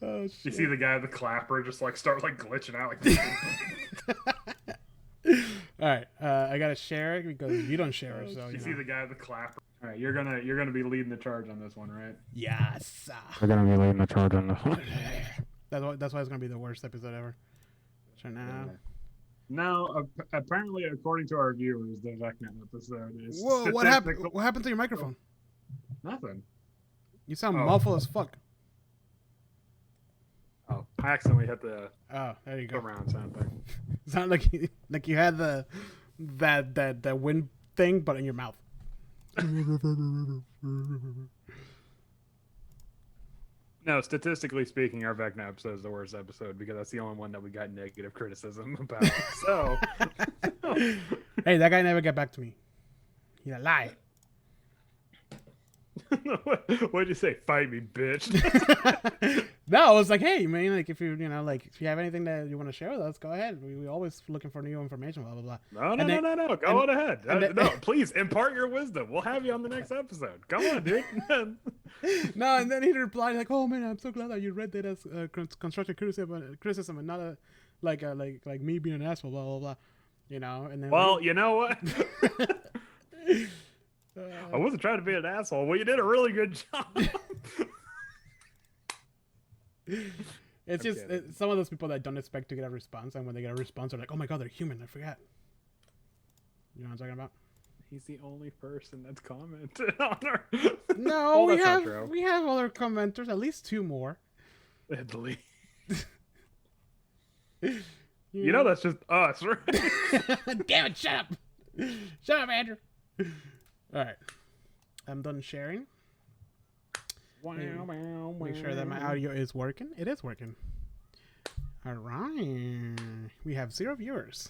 Oh, You shit. see the guy with the clapper just like start like glitching out like. All right, I gotta share it because you don't share it. So You see the guy with the clapper. All right, you're gonna be leading the charge on this one, right? Yes. We're gonna be leading the charge on this one. That's why it's gonna be the worst episode ever. So now. No, apparently, according to our viewers, the Vecna episode is. Whoa! What happened? What happened to your microphone? Nothing. You sound muffled as fuck. Oh, I accidentally hit the There you go. round sound thing. Sound like you had that wind thing, but in your mouth. No, statistically speaking, our Vecna episode is the worst episode because that's the only one that we got negative criticism about. So, hey, that guy never got back to me. He a lie. what'd you say? Fight me, bitch. No, I was like, hey, man, like if you have anything that you want to share with us, go ahead. We always looking for new information. Blah blah blah. No. Go on ahead. No, please impart your wisdom. We'll have you on the next episode. Come on, dude. No, and then he replied like, "Oh man, I'm so glad that you read that as constructive criticism and not like me being an asshole." Blah blah blah. You know, and then you know what? I wasn't trying to be an asshole. Well, you did a really good job. It's just some of those people that don't expect to get a response, and when they get a response, they're like, "Oh my god, they're human. I forgot." You know what I'm talking about? He's the only person that's commented on her. No, well, we have other commenters, at least 2 more. At least. You know that's just us, right? Damn it! Shut up! Shut up, Andrew. All right, I'm done sharing. Make sure that my audio is working. It is working. All right, we have 0 viewers.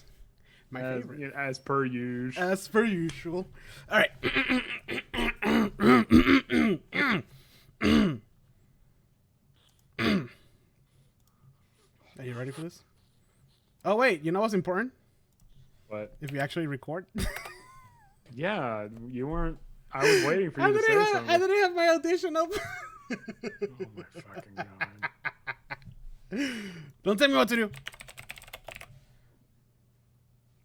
My favorite, as per usual. As per usual. All right. Are you ready for this? Oh wait, you know what's important? What? If we actually record. Yeah, you weren't. I was waiting for you to say something. I didn't have my audition up. Oh my fucking god! Don't tell me what to do.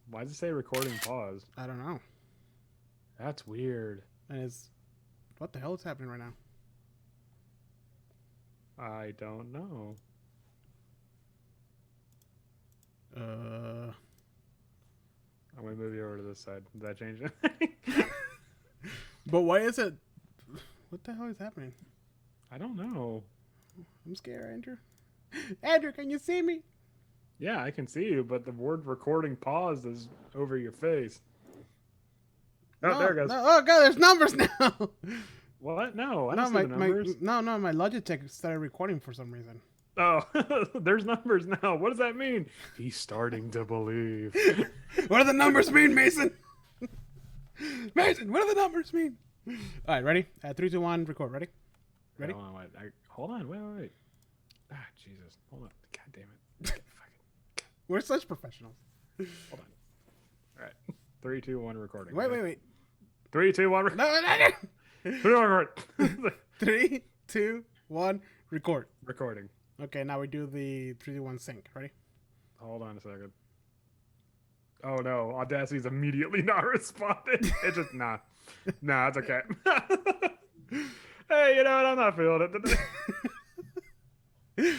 Why does it say recording paused? I don't know. That's weird. And it's what the hell is happening right now? I don't know. I'm gonna move you over to this side. Did that change it? But why is it? What the hell is happening? I don't know. I'm scared, Andrew. Andrew, can you see me? Yeah, I can see you, but the word recording paused is over your face. Oh, No, there it goes. no, oh god, there's numbers now. What? No, I don't see the numbers. My Logitech started recording for some reason. Oh, there's numbers now. What does that mean? He's starting to believe. What do the numbers mean, Mason? Mason, what do the numbers mean? All right, ready? 3, 2, 1, record. Ready? Ready? Hold on, wait. Ah, Jesus. Hold on. God damn it. We're such professionals. Hold on. All right. 3, 2, 1, recording. Wait. 3, 2, 1, No. 3, 2, 1, record. 3, 2, 1, record. Recording. Okay, now we do the 3, 2, 1 sync. Ready? Hold on a second. Oh no, Audacity's immediately not responded. It's just nah, it's okay. Hey, you know what? I'm not feeling it.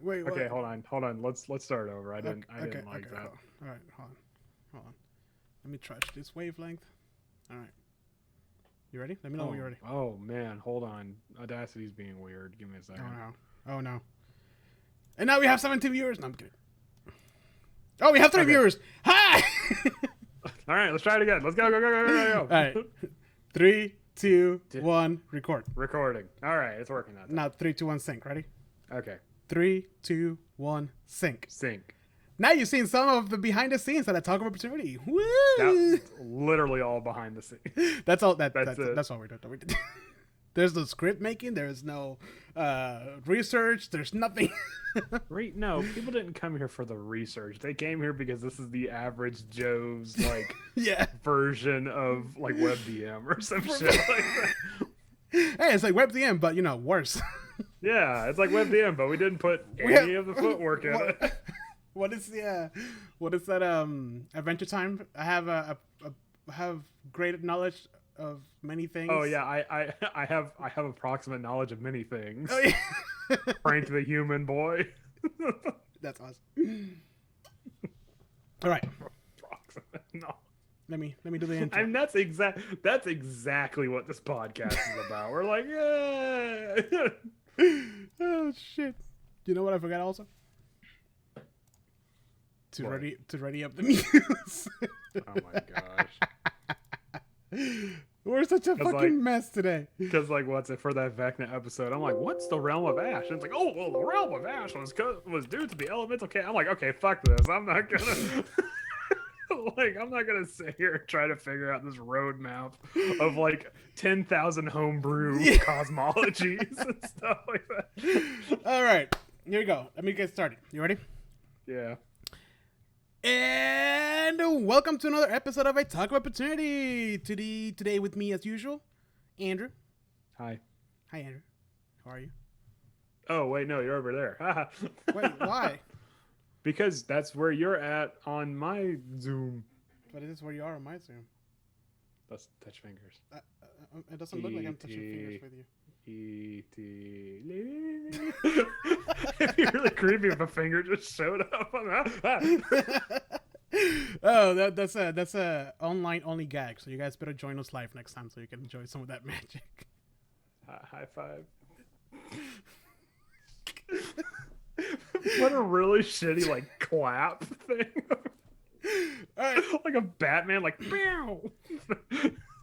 Wait. Okay, what? hold on. Let's start over. I didn't like that. All right, hold on. Let me trash this wavelength. All right. You ready? Let me know when you're ready. Oh man, hold on. Audacity's being weird. Give me a second. Oh no. And now we have 17 viewers. No, I'm kidding. Oh, we have 3 viewers. Hi. All right, let's try it again. Let's go. All right. 3, 2, 1, record. Recording. All right, it's working now. Now 3, 2, 1, sync. Ready? Okay. 3, 2, 1, sync. Sync. Now you've seen some of the behind the scenes that I talk of opportunity. Woo! That's literally all behind the scenes. That's all. That's all we're doing. There's no script making. There's no research. There's nothing. No, people didn't come here for the research. They came here because this is the average Joe's like yeah version of like WebDM or some shit like that. Hey, it's like WebDM, but worse. Yeah, it's like WebDM, but we didn't put We any have- of the footwork in it. What is what is that? Adventure Time. I have great knowledge of many things. Oh yeah, I have approximate knowledge of many things. Oh, yeah. Frank the human boy. That's awesome. All right, Approximate knowledge. let me do the intro. I mean, that's exactly what this podcast is about. We're like, yeah. Oh shit! You know what I forgot also? To What? ready up the news. Oh my gosh. We're such a 'Cause, fucking like- mess today. Because like, what's it for that Vecna episode? I'm like, what's the realm of ash? And it's like, oh well, the realm of ash was due to the elemental. Okay, I'm like, okay, fuck this. I'm not gonna. I'm not gonna sit here and try to figure out this roadmap of like 10,000 homebrew cosmologies and stuff like that. All right, here we go. Let me get started. You ready? Yeah. And welcome to another episode of A Talk of Opportunity. Today with me as usual, Andrew. Hi. Hi, Andrew. How are you? Oh wait, no, you're over there. Wait, why? Because that's where you're at on my Zoom. But is this where you are on my Zoom? Let's touch fingers. It doesn't look like I'm touching fingers with you. E.T. It'd be really creepy if a finger just showed up. Oh, that's a online only gag. So you guys better join us live next time so you can enjoy some of that magic. High five. What a really shitty like clap thing. All right. Like a Batman, like meow.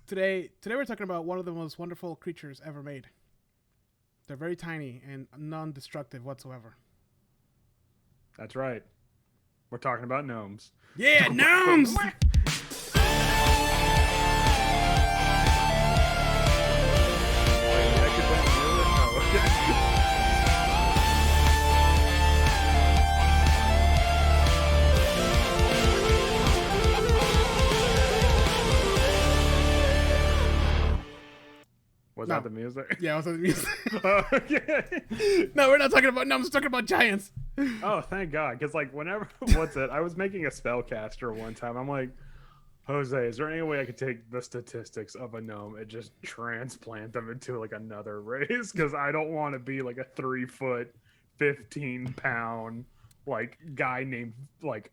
Today we're talking about one of the most wonderful creatures ever made. They're very tiny and non-destructive whatsoever. That's right. We're talking about gnomes. Yeah, gnomes! Was No. that the music? Yeah, also the music. Okay. No, we're not talking about gnomes. We're talking about giants. Oh, thank God. Because, like, whenever, I was making a spellcaster one time. I'm like, Jose, is there any way I could take the statistics of a gnome and just transplant them into, like, another race? Because I don't want to be, like, a 3-foot, 15-pound, like, guy named, like,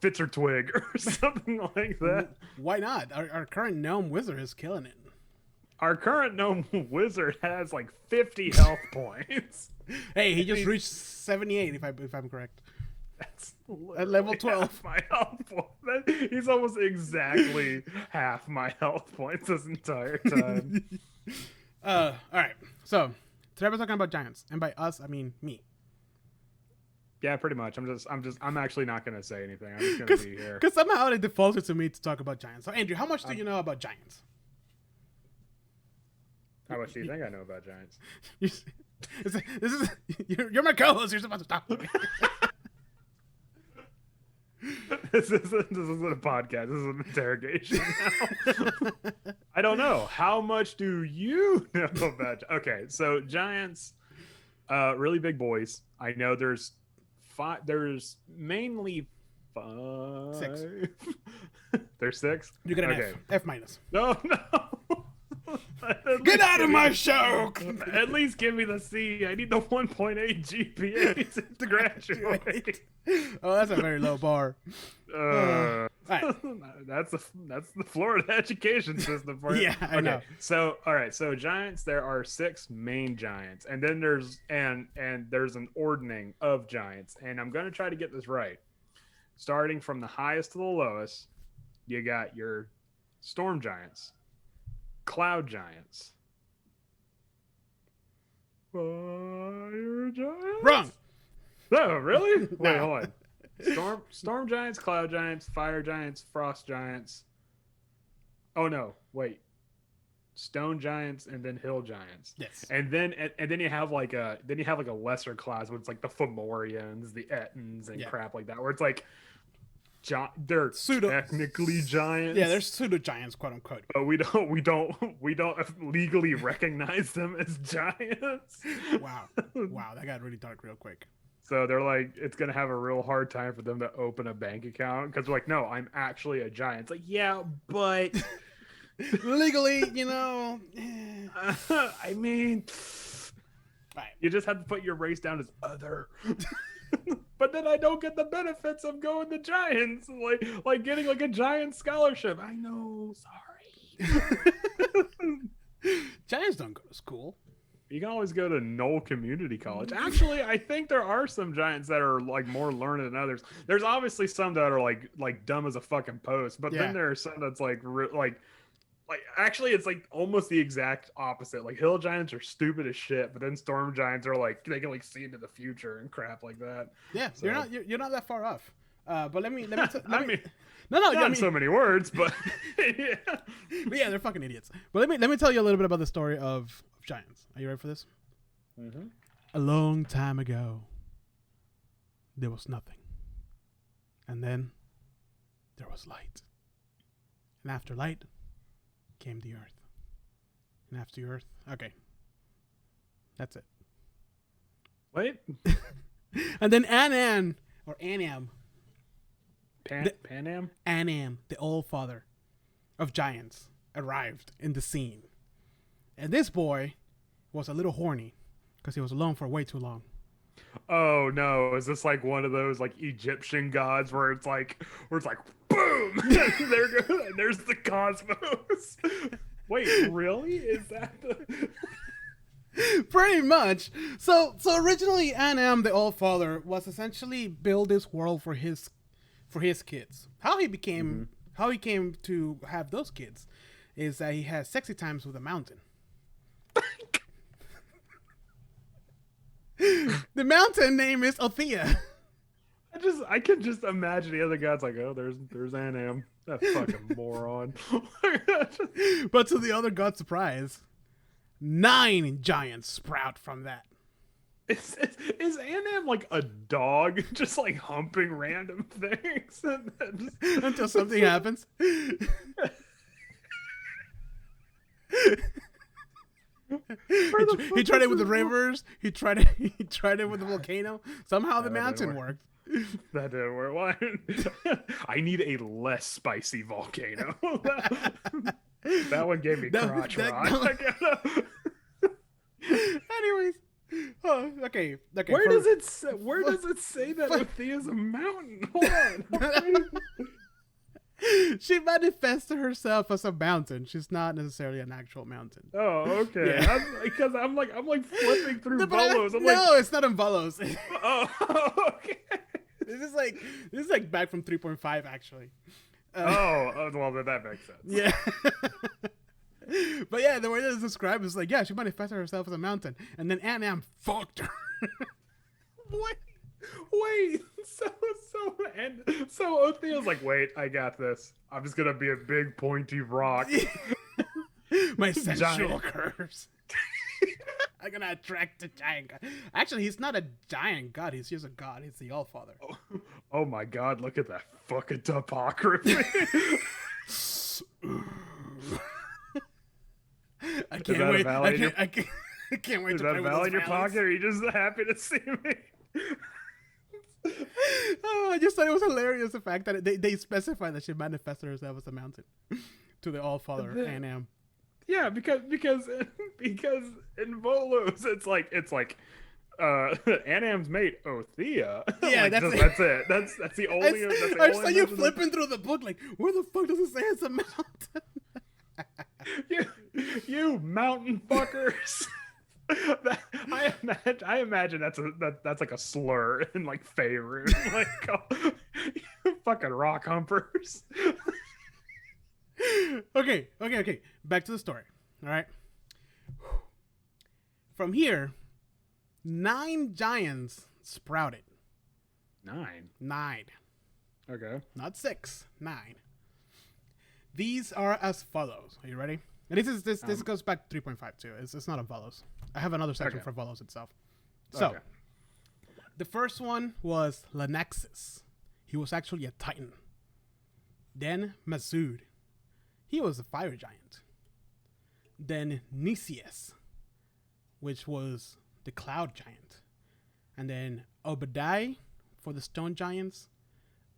Fitz or Twig or something like that. Why not? Our current gnome wizard is killing it. Our current gnome wizard has, like, 50 health points. Hey, he just reached 78, if I'm correct. That's At level literally 12. half my health point. He's almost exactly half my health points this entire time. All right. So today we're talking about giants, and by us I mean me. Yeah, pretty much. I'm actually not gonna say anything. I'm just gonna be here. Because somehow it defaulted to me to talk about giants. So Andrew, how much do you know about giants? How much do you think I know about giants? You're my co-host. You're supposed to talk to me. This isn't a podcast. This is an interrogation now. I don't know. How much do you know about? Okay, so giants, really big boys. I know there's five. There's mainly 5. 6. There's 6. You get an Okay. F minus. No. Get out of my show! At least give me the C. I need the 1.8 GPA to graduate. Oh, that's a very low bar. Right. That's the Florida education system for you. Yeah, I know. So all right, so giants, there are 6 main giants, and then there's there's an ordering of giants, and I'm gonna try to get this right. Starting from the highest to the lowest, you got your storm giants, cloud giants, fire giants. Wrong. Oh, really? Wait, No. hold on. Storm giants, cloud giants, fire giants, frost giants. Oh no, wait. Stone giants and then hill giants. Yes. And then you have like a lesser class where it's like the Fomorians, the Ettins, and Yeah. crap like that, where it's like they're Pseudo- technically giants. Yeah, they're pseudo giants, quote unquote. But we don't legally recognize them as giants. Wow, that got really dark real quick. So they're like, it's gonna have a real hard time for them to open a bank account because they're like, no, I'm actually a giant. It's like, yeah, but Legally, I mean, right. you just have to put your race down as other. But then I don't get the benefits of going to Giants, like getting like a Giant scholarship. I know, sorry. Giants don't go to school. You can always go to Knoll Community College. Actually, I think there are some Giants that are like more learned than others. There's obviously some that are like dumb as a fucking post, but then there are some that's like actually it's like almost the exact opposite. Like Hill Giants are stupid as shit, but then Storm Giants are like they can like see into the future and crap like that. Yeah, so. you're not that far off. But let me. Not in so many words, but yeah. But yeah, they're fucking idiots. But let me tell you a little bit about the story of giants. Are you ready for this? Mm-hmm. A long time ago, there was nothing, and then there was light, and after light came the earth, and after the earth, okay, that's it. Wait, and then Anam, Panam, the old father of giants, arrived in the scene. And this boy was a little horny because he was alone for way too long. Oh no, is this like one of those like Egyptian gods where it's like boom, there's the cosmos. Wait, really? Is that the Pretty much. So originally Anam, the old father, was essentially build this world for his kids. How he came to have those kids is that he has sexy times with a mountain. The mountain name is Othea. I can just imagine the other guy's like, oh, there's Anam, that fucking moron. But to the other god's surprise, 9 giants sprout from that. Is Anam like a dog, just like humping random things until something happens? He tried it with the rivers. He tried it with the volcano. Somehow the mountain worked. That didn't work. Well, I need a less spicy volcano. That one gave me crotch rot. Anyways, okay. Where does it say that Othea's a mountain? Hold on. She manifested herself as a mountain. She's not necessarily an actual mountain. Oh, okay. Yeah. Because I'm flipping through Volos. It's not in Volos. Oh, okay. This is like back from 3.5 actually. Well, then that makes sense. Yeah. But yeah, the way that it's described is like, yeah, she manifested herself as a mountain, and then Anam fucked her. Wait. So Othea's like, wait, I got this. I'm just gonna be a big pointy rock. My sensual curves. I'm gonna attract a giant god. Actually, he's not a giant god. He's just a god. He's the All-Father. Oh my god, look at that fucking topography. I can't wait. I can't wait to play with those. Is that Val in your pocket, or are you just happy to see me? Oh, I just thought it was hilarious the fact that they specify that she manifested herself as a mountain to the All-Father Anam. Yeah, because in Volos it's like Anam's mate Othea. Yeah, like, that's it. That's the only. I saw you flipping through the book like, where the fuck does it say it's a mountain? you mountain fuckers. I imagine that's like a slur in like Faerun, like you fucking rock humpers. Okay. Back to the story. All right. From here, 9 giants sprouted. 9. Okay. Not 6. 9. These are as follows. Are you ready? And this goes back to 3.5 too. It's not on Volos. I have another section for Volos itself. So, the first one was Lanexus. He was actually a titan. Then Masud. He was a fire giant. Then Nisius, which was the cloud giant. And then Obadiah for the stone giants.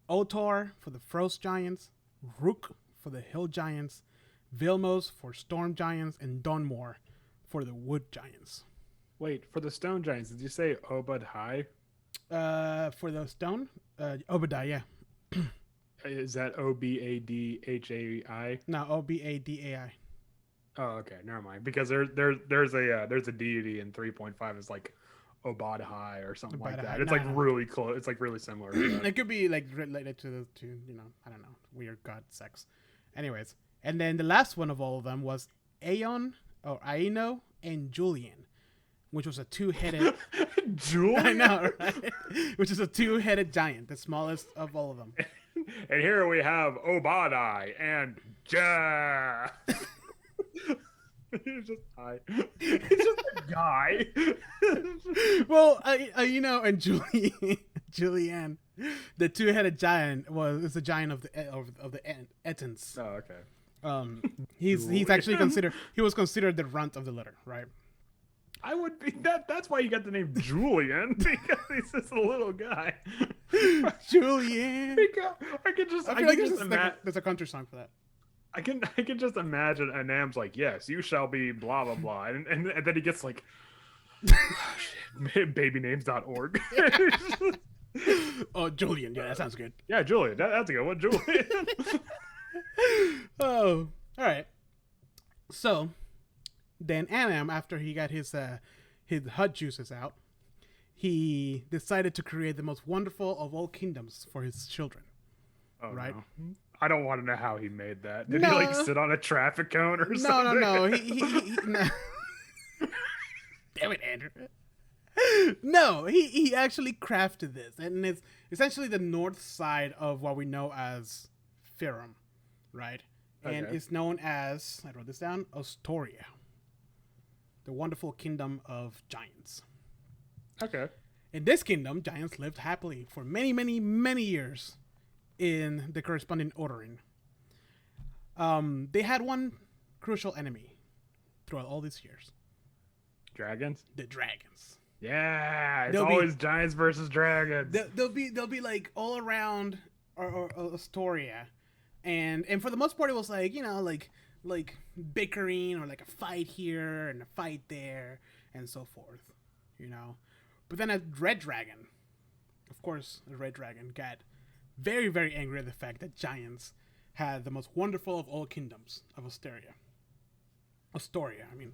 Otor for the frost giants. Rook for the hill giants. Vilmos for storm giants. And Donmor for the wood giants. Wait, for the stone giants, did you say Obadiah? For the stone, Obadiah, yeah. Is that Obadhai? No, Obadai. Oh, okay, never mind. Because there's a deity in 3.5 is like Obadhai or something like that. It's really close. It's like really similar to that. It could be like related to I don't know, weird god sex. Anyways, and then the last one of all of them was Aeon or Aino and Julian, which was a two-headed Julian. I know, right? Which is a two-headed giant, the smallest of all of them. And here we have Obadiah and Ja. He's just hi. He's just a guy. Well, and Julian, the two-headed giant is a giant of the Ettins. Oh, okay. He's actually considered. He was considered the runt of the litter, right? I would be that. That's why you got the name Julian, because he's just a little guy. Julian. I can just imagine. There's a country song for that. I can just imagine Anam's like, yes, you shall be blah blah blah, and then he gets like, babynames.org. Oh, Julian. Yeah, that sounds good. Yeah, Julian. That's a good one, Julian. Oh, all right. So then Anam, after he got his hut juices out, he decided to create the most wonderful of all kingdoms for his children. Oh, right? No. I don't want to know how he made that. Did he like sit on a traffic cone or something? No. He no. Damn it, Andrew. No, he actually crafted this, and it's essentially the north side of what we know as Faerun, right? And it's known as, I wrote this down, Ostoria, the wonderful kingdom of giants. Okay. In this kingdom, giants lived happily for many, many, many years in the corresponding Odorin. They had one crucial enemy throughout all these years. Dragons? The dragons. Yeah, it's always giants versus dragons. They'll be like all around or Astoria, and for the most part it was like like bickering or like a fight here and a fight there and so forth, But then a red dragon, of course, got very, very angry at the fact that giants had the most wonderful of all kingdoms of Astoria, I mean.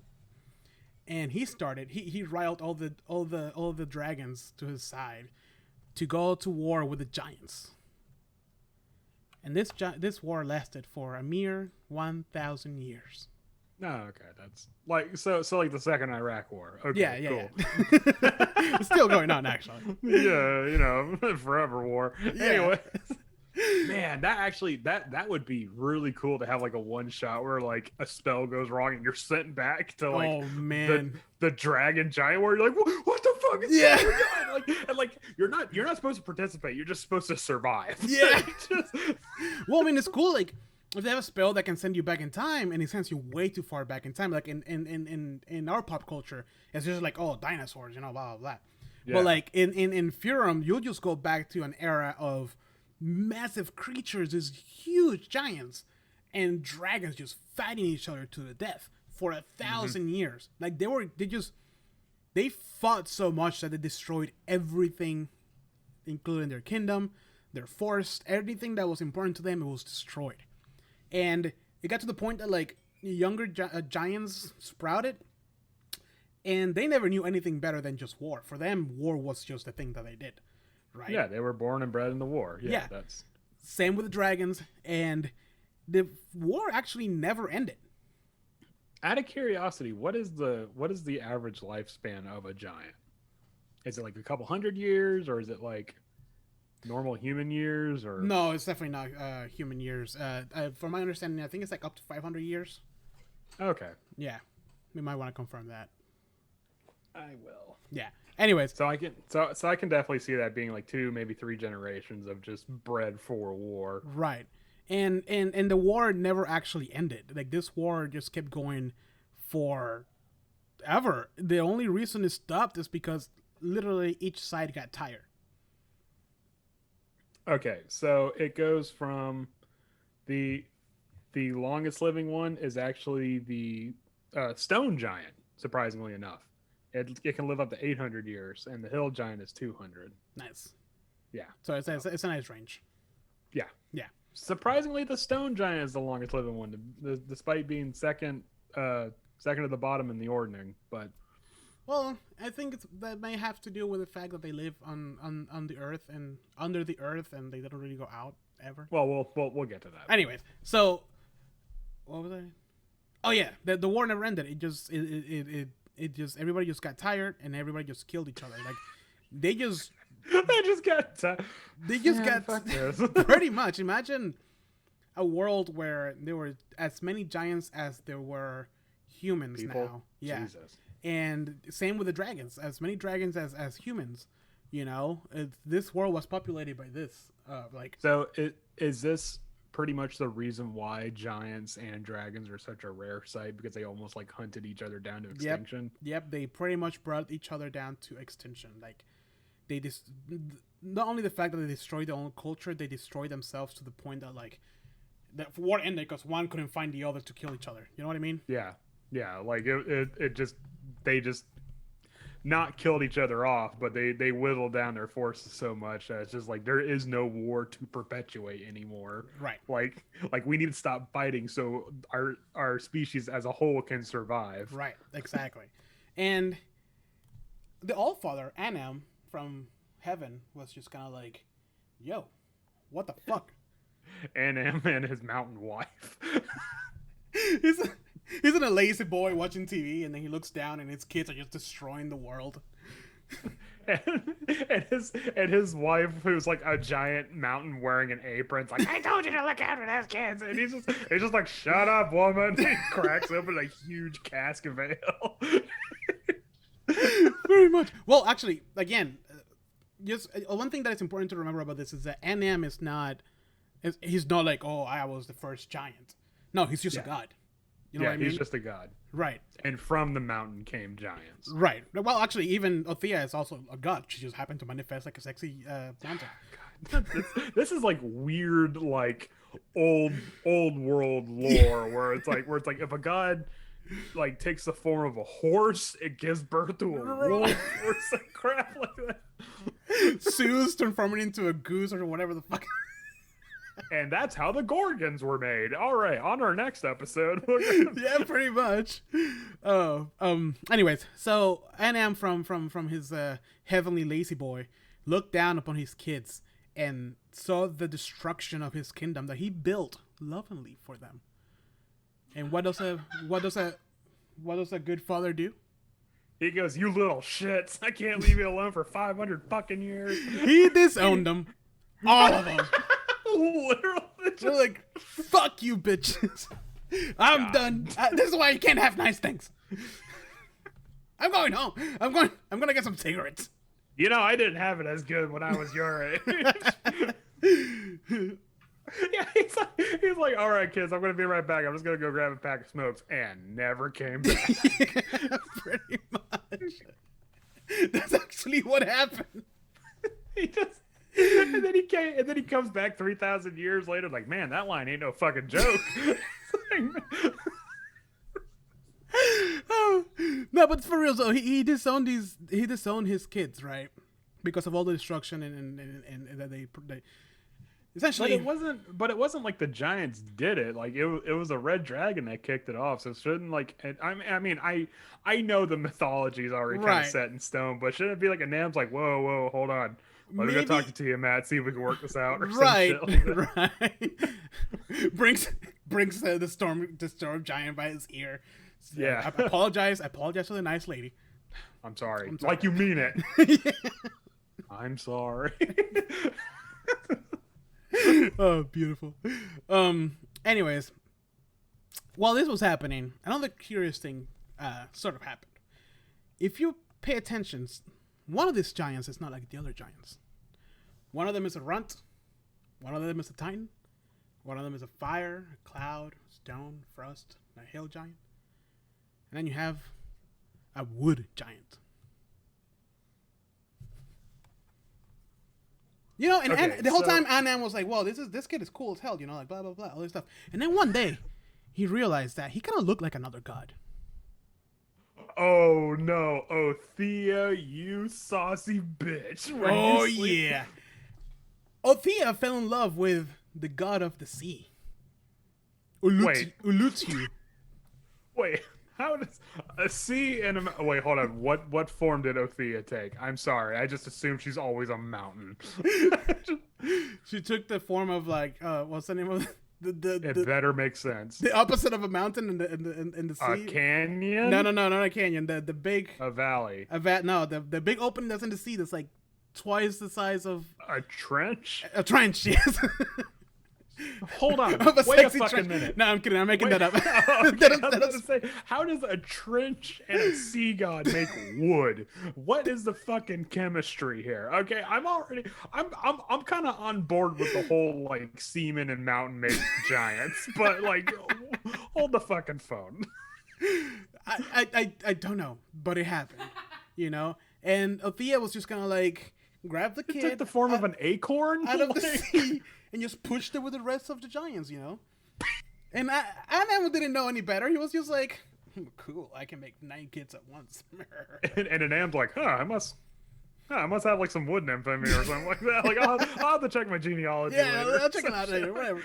And he started. He riled all the dragons to his side to go to war with the giants. And this war lasted for a mere 1,000 years. No, okay, that's like so like the second Iraq War. Okay, yeah, cool. Yeah. It's still going on, actually. Yeah, forever war. Yeah. Anyway. Man, that would be really cool to have like a one shot where like a spell goes wrong and you're sent back to like the dragon giant war. You're like, what the fuck is going on? Like you're not supposed to participate. You're just supposed to survive. Yeah. Well, I mean, it's cool. Like if they have a spell that can send you back in time, and it sends you way too far back in time. Like in our pop culture, it's just like dinosaurs, blah blah blah. Yeah. But like in Faerun, you'll just go back to an era of massive creatures, these huge giants, and dragons just fighting each other to the death for 1,000 years. Like they fought so much that they destroyed everything, including their kingdom, their forest, everything that was important to them. It was destroyed, and it got to the point that like younger giants sprouted, and they never knew anything better than just war. For them, war was just the thing that they did. Right. Yeah, they were born and bred in the war. Yeah, that's same with the dragons, and the war actually never ended. Out of curiosity, what is the average lifespan of a giant? Is it like a couple hundred years, or is it like normal human years? Or no, it's definitely not human years. From my understanding, I think it's like up to 500 years. Okay. Yeah, we might want to confirm that. I will. Yeah. Anyways, so I can definitely see that being like 2, maybe 3 generations of just bred for war. Right. And the war never actually ended. Like, this war just kept going for ever. The only reason it stopped is because literally each side got tired. Okay, so it goes from the longest living one is actually the stone giant. Surprisingly enough, it can live up to 800 years, and the hill giant is 200. Nice. Yeah. So it's a nice range. Yeah. Yeah. Surprisingly, the stone giant is the longest living one, despite being second to the bottom in the ordning. But Well, I think that may have to do with the fact that they live on the earth and under the earth, and they don't really go out ever. well, we'll get to that. Anyways, so what was I? Oh yeah, the war never ended. It just everybody just got tired and everybody just killed each other. Like they just They just got got pretty much. Imagine a world where there were as many giants as there were humans People? now. Yeah. Jesus. And same with the dragons, as many dragons as humans. You know, this world was populated by this. So is this pretty much the reason why giants and dragons are such a rare sight, because they almost like hunted each other down to extinction? Yep, they pretty much brought each other down to extinction. Like they just not only the fact that they destroyed their own culture, they destroyed themselves to the point that like the war ended because one couldn't find the other to kill each other. You know what I mean? Yeah. Like they just not killed each other off, but they whittled down their forces so much that it's just like there is no war to perpetuate anymore. Right. Like we need to stop fighting so our species as a whole can survive. Right. Exactly. And the Allfather, Anam from heaven, was just kind of like, "Yo, what the fuck?" And his mountain wife. He's a lazy boy watching TV, and then he looks down, and his kids are just destroying the world. and his wife, who's like a giant mountain wearing an apron, is like, "I told you to look after those kids," and he's just like, "Shut up, woman!" He cracks open a huge cask of ale. Very much. Well, actually, again, just one thing that is important to remember about this is that Anam is not. He's not like, "Oh, I was the first giant." No, he's just a god. You know what I mean? He's just a god. Right. And from the mountain came giants. Right. Well, actually, even Othea is also a god. She just happened to manifest like a sexy mountain. This is like weird, like old world lore where it's like if a god like takes the form of a horse, it gives birth to a wolf or some crap like that. Zeus transforming into a goose or whatever the fuck. And that's how the Gorgons were made. All right, on our next episode. Yeah, pretty much. Anyways, so Anam from his heavenly lazy boy looked down upon his kids and saw the destruction of his kingdom that he built lovingly for them. And what does a good father do? He goes, "You little shits! I can't leave you alone for 500 fucking years." He disowned them, all of them. Literally, They're like, "Fuck you, bitches! I'm done. This is why you can't have nice things. I'm going home. I'm gonna get some cigarettes." You know, I didn't have it as good when I was your age. Yeah, he's like, "All right, kids, I'm gonna be right back. I'm just gonna go grab a pack of smokes," and never came back. Yeah, pretty much. That's actually what happened. He just. And then he comes back 3,000 years later, like, "Man, that line ain't no fucking joke." Oh, no, but for real, so he disowned his kids, right? Because of all the destruction and that they essentially. But it wasn't like the giants did it. Like it was a red dragon that kicked it off. So it shouldn't like. I know the mythology is already kind of set in stone, but shouldn't it be like a Nam's like, whoa, hold on. Let me go talk to you, Matt. See if we can work this out, or right, some shit like that. Right. brings the storm giant by his ear. Yeah. I apologize to the nice lady. I'm sorry. Like you mean it. Yeah. I'm sorry. Oh, beautiful. Anyways, while this was happening, another curious thing sort of happened. If you pay attention, one of these giants is not like the other giants. One of them is a runt. One of them is a titan. One of them is a fire, a cloud, stone, frost, a hail giant. And then you have a wood giant. You know, and the whole time Anam was like, "Well, this kid is cool as hell," you know, like blah blah blah, all this stuff. And then one day, he realized that he kind of looked like another god. Oh no, Othea, you saucy bitch! Oh yeah, Othea fell in love with the god of the sea. Ulutiu. Wait, how does a sea and a wait? Hold on. What form did Othea take? I'm sorry, I just assumed she's always a mountain. She took the form of like what's the name of it better make sense. The opposite of a mountain in the sea. A canyon? No, not a canyon. The big a valley. No, the big opening that's in the sea that's like twice the size of a trench. A trench, yes. Hold on. Wait a fucking minute. No, I'm kidding. I'm making that up. How does a trench and a sea god make wood? What is the fucking chemistry here? Okay, I'm kind of on board with the whole like seaman and mountain made giants, but like, hold the fucking phone. I don't know, but it happened, you know. And Othea was just gonna like grab the kid. It took the form of an acorn out of the sea. And just pushed it with the rest of the giants, you know? And Anam didn't know any better. He was just like, cool, I can make 9 kids at once. and Anam's like, I must have like some wood nymph in me or something like that. Like, I'll have to check my genealogy later. I'll check it out later, whatever.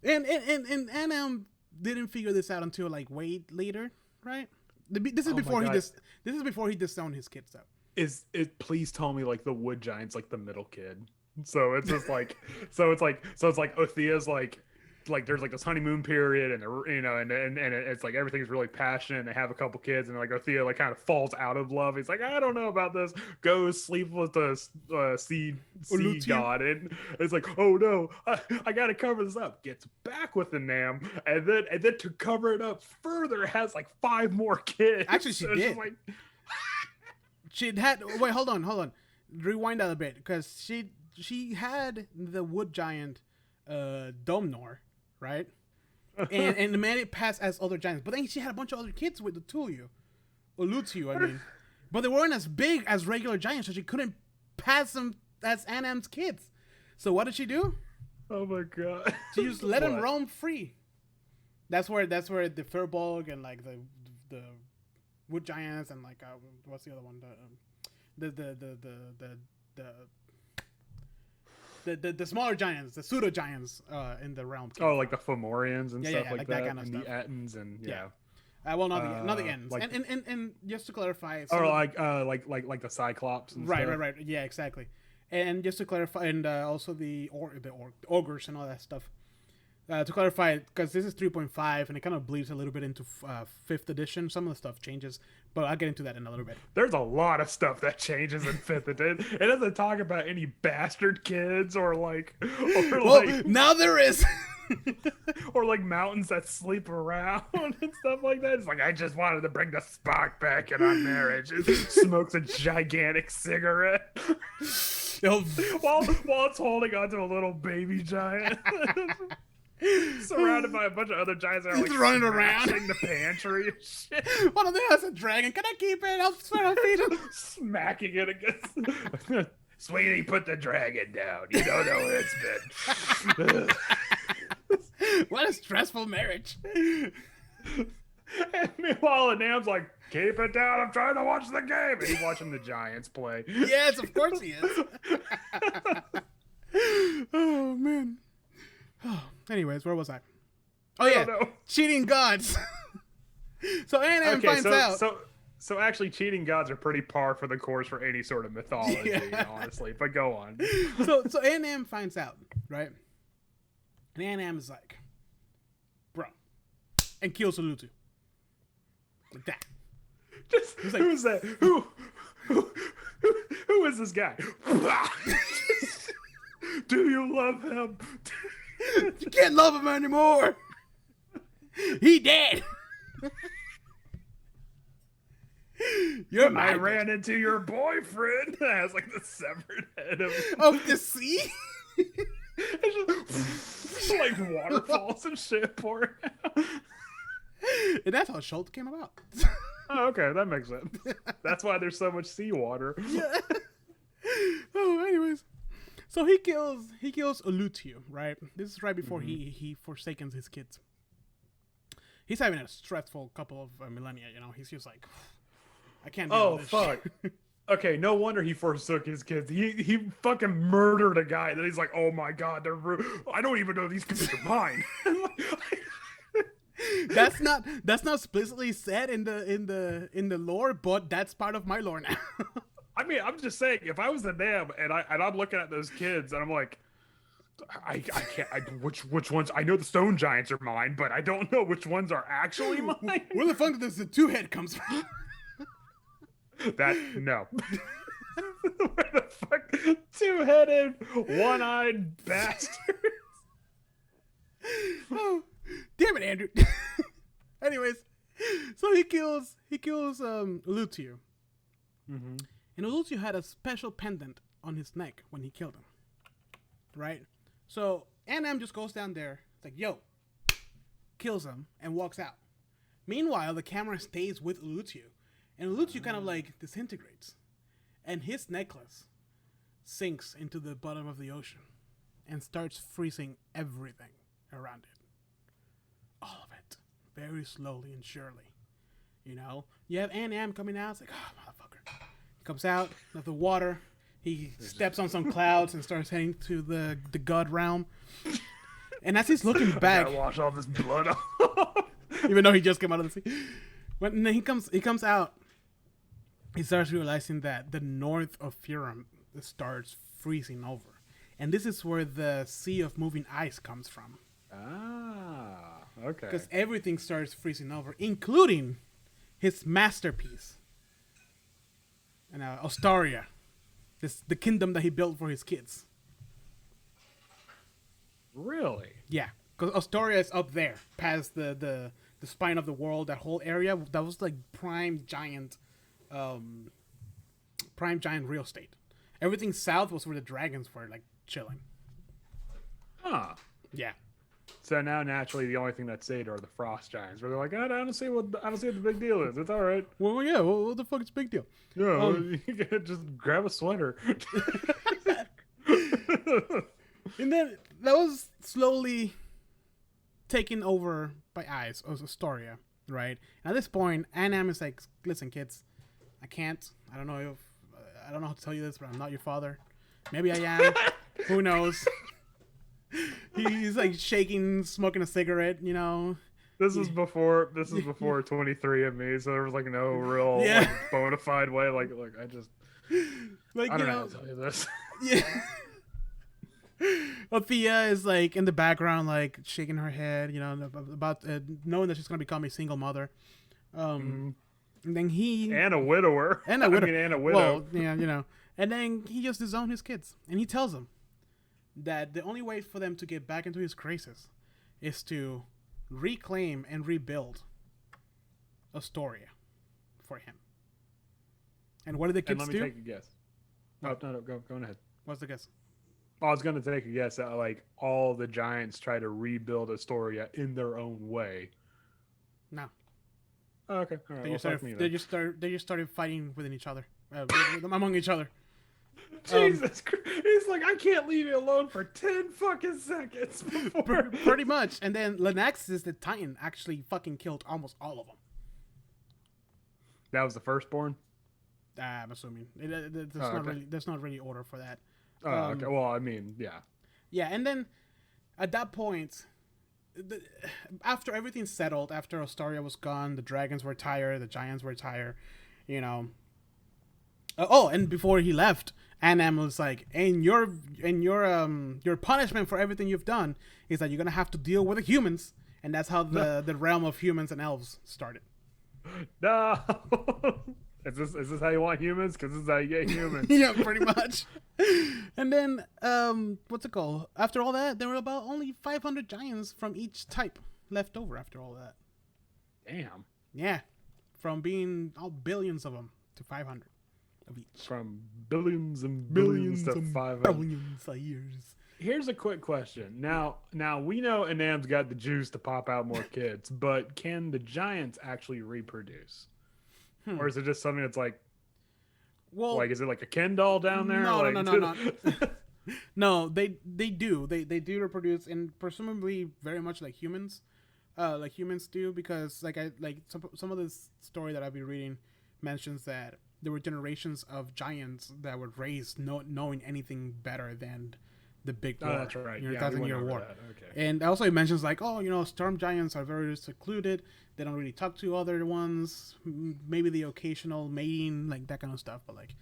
and Anam didn't figure this out until like way later, right? This is before he disowned his kids, though. Please tell me like the wood giant's like the middle kid. So it's just like, so it's like Othea's like there's like this honeymoon period, and you know, and it's like everything's really passionate, and they have a couple kids, and like Othea like kind of falls out of love. He's like, I don't know about this. Goes sleep with the sea god, and it's like, oh no, I gotta cover this up. Gets back with the Nam, and then to cover it up further, has like 5 more kids. Actually, she did. Like... She had. Wait, hold on. Rewind that a bit, because she had the wood giant Domnor, right? and made it pass as other giants. But then she had a bunch of other kids with the Ulutiu, I mean. But they weren't as big as regular giants, so she couldn't pass them as Anam's kids. So what did she do? Oh my god. She just let them roam free. That's where the Firbolg and like the wood giants and like what's the other one? The smaller giants, the pseudo giants in the realm. Oh, like the Fomorians and stuff like that, kind of and stuff. the Ettins and well, not the ends. Like, and just to clarify, like the Cyclops. And stuff. Right. Yeah, exactly. And just to clarify, and also the ogres and all that stuff. To clarify, because this is 3.5 and it kind of bleeds a little bit into 5th edition. Some of the stuff changes, but I'll get into that in a little bit. There's a lot of stuff that changes in 5th edition. It doesn't talk about any bastard kids or now there is. Or like mountains that sleep around and stuff like that. It's like, I just wanted to bring the spark back in our marriage. It smokes a gigantic cigarette while it's holding onto a little baby giant. Surrounded by a bunch of other giants that are like running around in the pantry and shit. One of them has a dragon. Can I keep it? I'll feed him. Smacking it against. Sweetie, put the dragon down. You don't know where it's been. What a stressful marriage. And meanwhile, Anam's like, keep it down. I'm trying to watch the game. And he's watching the Giants play. Yes, of course he is. Oh, man. Anyways, where was I? Oh, yeah. Cheating gods. So Anam finds out. So actually, cheating gods are pretty par for the course for any sort of mythology, honestly. But go on. So Anam finds out, right? And Anam is like, bro, and kills Ulutiu. Like that. Just like, who's that? Who is this guy? Do you love him? You can't love him anymore. He dead. I ran into your boyfriend. That has like the severed head of the sea. Like waterfalls and shit pouring out. And that's how Schultz came about. Oh, okay, that makes sense. That's why there's so much seawater. Yeah. Oh, anyways. So he kills Ulutiu, right? This is right before he forsakens his kids. He's having a stressful couple of millennia, you know. He's just like, I can't do Oh this fuck. shit. Okay, no wonder he forsook his kids. He fucking murdered a guy. Then he's like, oh my god, I don't even know these kids are mine. That's not explicitly said in the lore, but that's part of my lore now. I mean, I'm just saying, if I was a them and I'm looking at those kids and I'm like, I can't. Which ones? I know the stone giants are mine, but I don't know which ones are actually mine. Where the fuck does the two head comes from? That no. Where the fuck? Two-headed, one-eyed bastards. Oh, damn it, Andrew. Anyways, so he kills Ulutiu. Mm-hmm. And Ulutiu had a special pendant on his neck when he killed him. Right? So Anam just goes down there, it's like, yo, kills him, and walks out. Meanwhile, the camera stays with Ulutiu. And Ulutiu kind of like disintegrates. And his necklace sinks into the bottom of the ocean and starts freezing everything around it. All of it. Very slowly and surely. You know? You have Anam coming out. It's like, oh, motherfucker. He comes out of the water. He steps on some clouds and starts heading to the god realm. And as he's looking back... Gotta wash all this blood off. Even though he just came out of the sea. When he comes out, he starts realizing that the north of Faerun starts freezing over. And this is where the sea of moving ice comes from. Ah, okay. Because everything starts freezing over, including his masterpiece. And Ostaria. The kingdom that he built for his kids. Really? Yeah. Because Ostaria is up there, past the spine of the world, that whole area. That was like prime giant real estate. Everything south was where the dragons were like chilling. Huh. Yeah. So now naturally the only thing that's saved are the frost giants, where they're like, I don't see what the big deal is. It's all right. Well, yeah. What the fuck is the big deal? Yeah, you can just grab a sweater. And then that was slowly taken over by ice, or Astoria, right? And at this point, Anam is like, listen, kids, I don't know how to tell you this, but I'm not your father. Maybe I am. Who knows? He's like shaking, smoking a cigarette, you know. This is before 23 and me, so there was like no real like, bona fide way. Like I just like I don't you know know how to tell you this. Yeah. Althea is like in the background, like shaking her head, you know, about knowing that she's gonna become a single mother. And then and a widower. And a widow. I mean, and a widow. Well, yeah, you know. And then he just disowned his kids, and he tells them that the only way for them to get back into his graces is to reclaim and rebuild Astoria for him. And what did the kids do? And let me take a guess. Oh, no, go ahead. What's the guess? I was going to take a guess that like all the giants try to rebuild Astoria in their own way. No. Oh, okay. All right. They just started fighting within each other, among each other. Jesus Christ. He's like, I can't leave you alone for 10 fucking seconds. Pretty much. And then Lenaxis, the Titan, actually fucking killed almost all of them. That was the firstborn? I'm assuming. There's not really order for that. Oh, okay. Well, I mean, yeah. Yeah, and then at that point, after everything settled, after Ostaria was gone, the dragons were tired, the giants were tired, you know. And before he left, Anam was like, and your punishment for everything you've done is that you're gonna have to deal with the humans, and that's how the realm of humans and elves started. No. Is this how you want humans? Because this is how you get humans. Yeah, pretty much. And then, what's it called? After all that, there were about only 500 giants from each type left over after all that. Damn. Yeah. From being all billions of them to 500 of each. From billions and billions to 500. Billions of years. Here's a quick question. Now we know Anam's got the juice to pop out more kids, but can the giants actually reproduce, or is it just something that's like, Well, is it like a Ken doll down there? No, like, no, no, no, no. No, they do. They do reproduce, and presumably very much like humans. Like humans do, because some of this story that I've been reading mentions that there were generations of giants that were raised knowing anything better than the big war. Oh, that's right. You know, Yeah, thousand-year war. Okay. And also it mentions like, oh, you know, storm giants are very secluded. They don't really talk to other ones. Maybe the occasional mating, like that kind of stuff. But like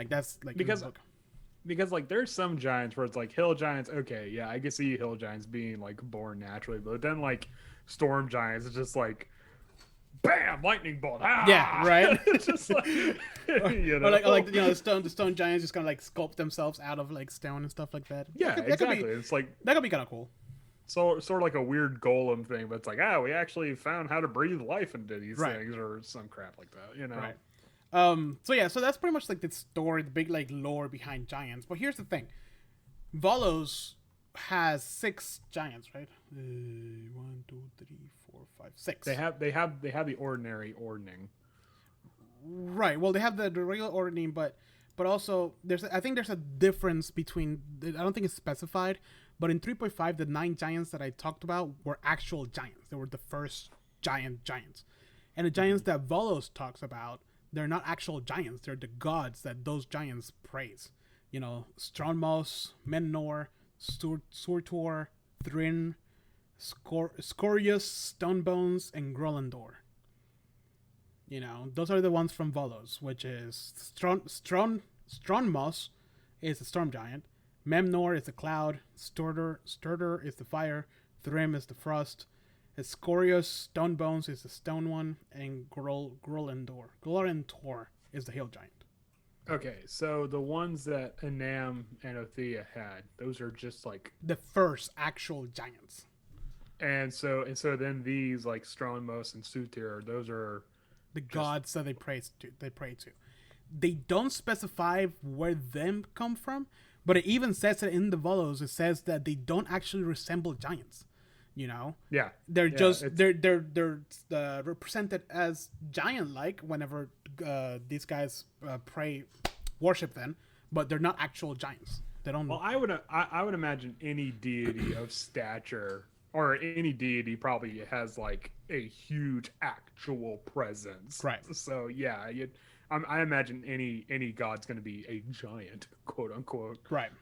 that's like because like there's some giants where it's like hill giants. Okay, yeah, I can see hill giants being like born naturally, but then like storm giants, it's just like, bam, lightning bolt. Ah! Yeah, right. It's just like, you know, or like you know, the stone giants just kind of like sculpt themselves out of like stone and stuff like that. Yeah, exactly. It's like that could be kind of cool. So sort of like a weird golem thing, but it's like, we actually found how to breathe life into these things, or some crap like that, you know? Right. So that's pretty much like the story, the big like lore behind giants. But here's the thing: Volos has 6 giants, right? 1, 2, 3, 4, 5, 6. They have the ordinary ordning. Right. Well, they have the regular ordning, but also I think there's a difference between. I don't think it's specified, but in 3.5, the 9 giants that I talked about were actual giants. They were the first giants, and the giants that Volos talks about, they're not actual giants. They're the gods that those giants praise. You know, Strongmouse, Menor, Surtur, Thrin, Scorius, Stonebones, and Grolendor. You know, those are the ones from Volos, which is Strongmouse is the storm giant, Memnor is the cloud, Sturder is the fire, Thrym is the frost, Scorius, Stonebones is the stone one, and Grolendor is the hill giant. Okay, so the ones that Anam and Othea had, those are just like the first actual giants. And so then these like Strongmouse and Sutir, those are the gods that they pray to. They don't specify where them come from, but it even says it in the Volos. It says that they don't actually resemble giants. You know, they're represented as giant-like whenever these guys worship them, but they're not actual giants. They don't. Well, I would imagine any deity of stature or any deity probably has like a huge actual presence. Right. So yeah, I imagine any god's going to be a giant, quote unquote. Right.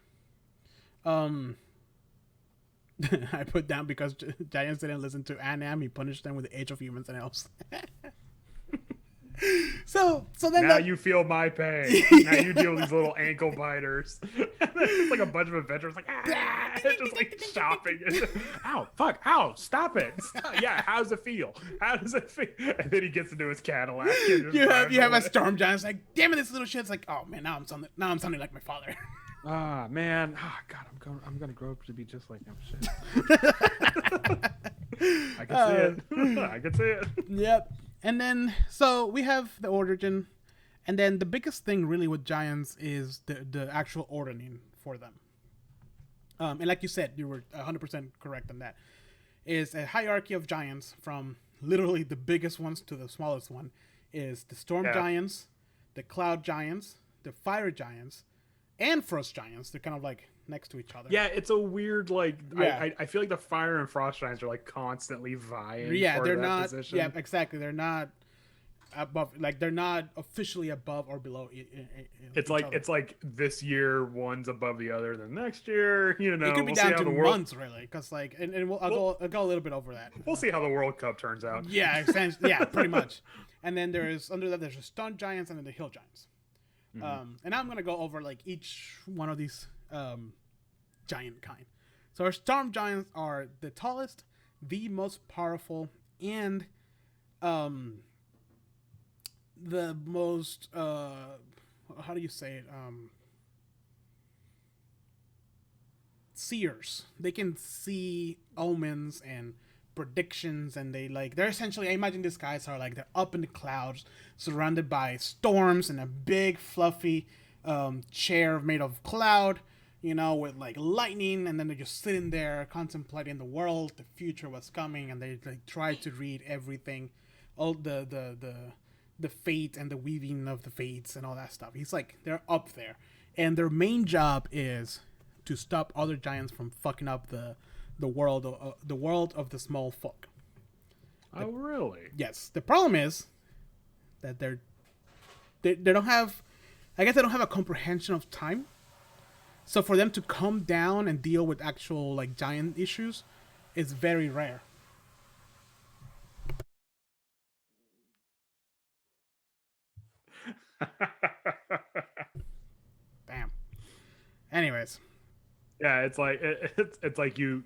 I put down because giants didn't listen to Anam. He punished them with the age of humans and elves. So then now you feel my pain. Now you deal with these little ankle biters. It's like a bunch of adventurers, like just like shopping. Ow! Fuck! Ow! Stop it! Stop. Yeah, how's it feel? How does it feel? And then he gets into his Cadillac. You have a storm giant. It's like, damn it, this little shit's like, oh man, now I'm sounding like my father. Ah man, God, I'm gonna grow up to be just like him. Shit. I can see it. I can see it. Yep. And then so we have the origin, and then the biggest thing really with giants is the actual ordering for them. And like you said, you were 100% correct on that. Is a hierarchy of giants from literally the biggest ones to the smallest one. Is the storm giants, the cloud giants, the fire giants, and frost giants. They're kind of like next to each other. Yeah, it's a weird I feel like the fire and frost giants are like constantly vying. Yeah, for they're that not. Position. Yeah, exactly. They're not above. Like they're not officially above or below. It's like this year one's above the other. Then next year, you know, it could be down to months really, because like, and I'll go a little bit over that. We'll see how the World Cup turns out. Yeah, yeah, pretty much. And then there's the stone giants and then the hill giants. Mm-hmm. And I'm gonna go over like each one of these giant kind. So our storm giants are the tallest, the most powerful, and the most how do you say it? Seers. They can see omens and predictions, and they're essentially, I imagine these guys are like, they're up in the clouds surrounded by storms and a big fluffy chair made of cloud, with like lightning, and then they're just sitting there contemplating the world, the future, what's coming, and they like try to read everything, all the fate and the weaving of the fates and all that stuff. He's like, they're up there, and their main job is to stop other giants from fucking up the world of the small folk. Oh, really? Yes. The problem is that they don't have, I guess they don't have a comprehension of time. So for them to come down and deal with actual like giant issues is very rare. Damn. Anyways. Yeah, it's like it's like you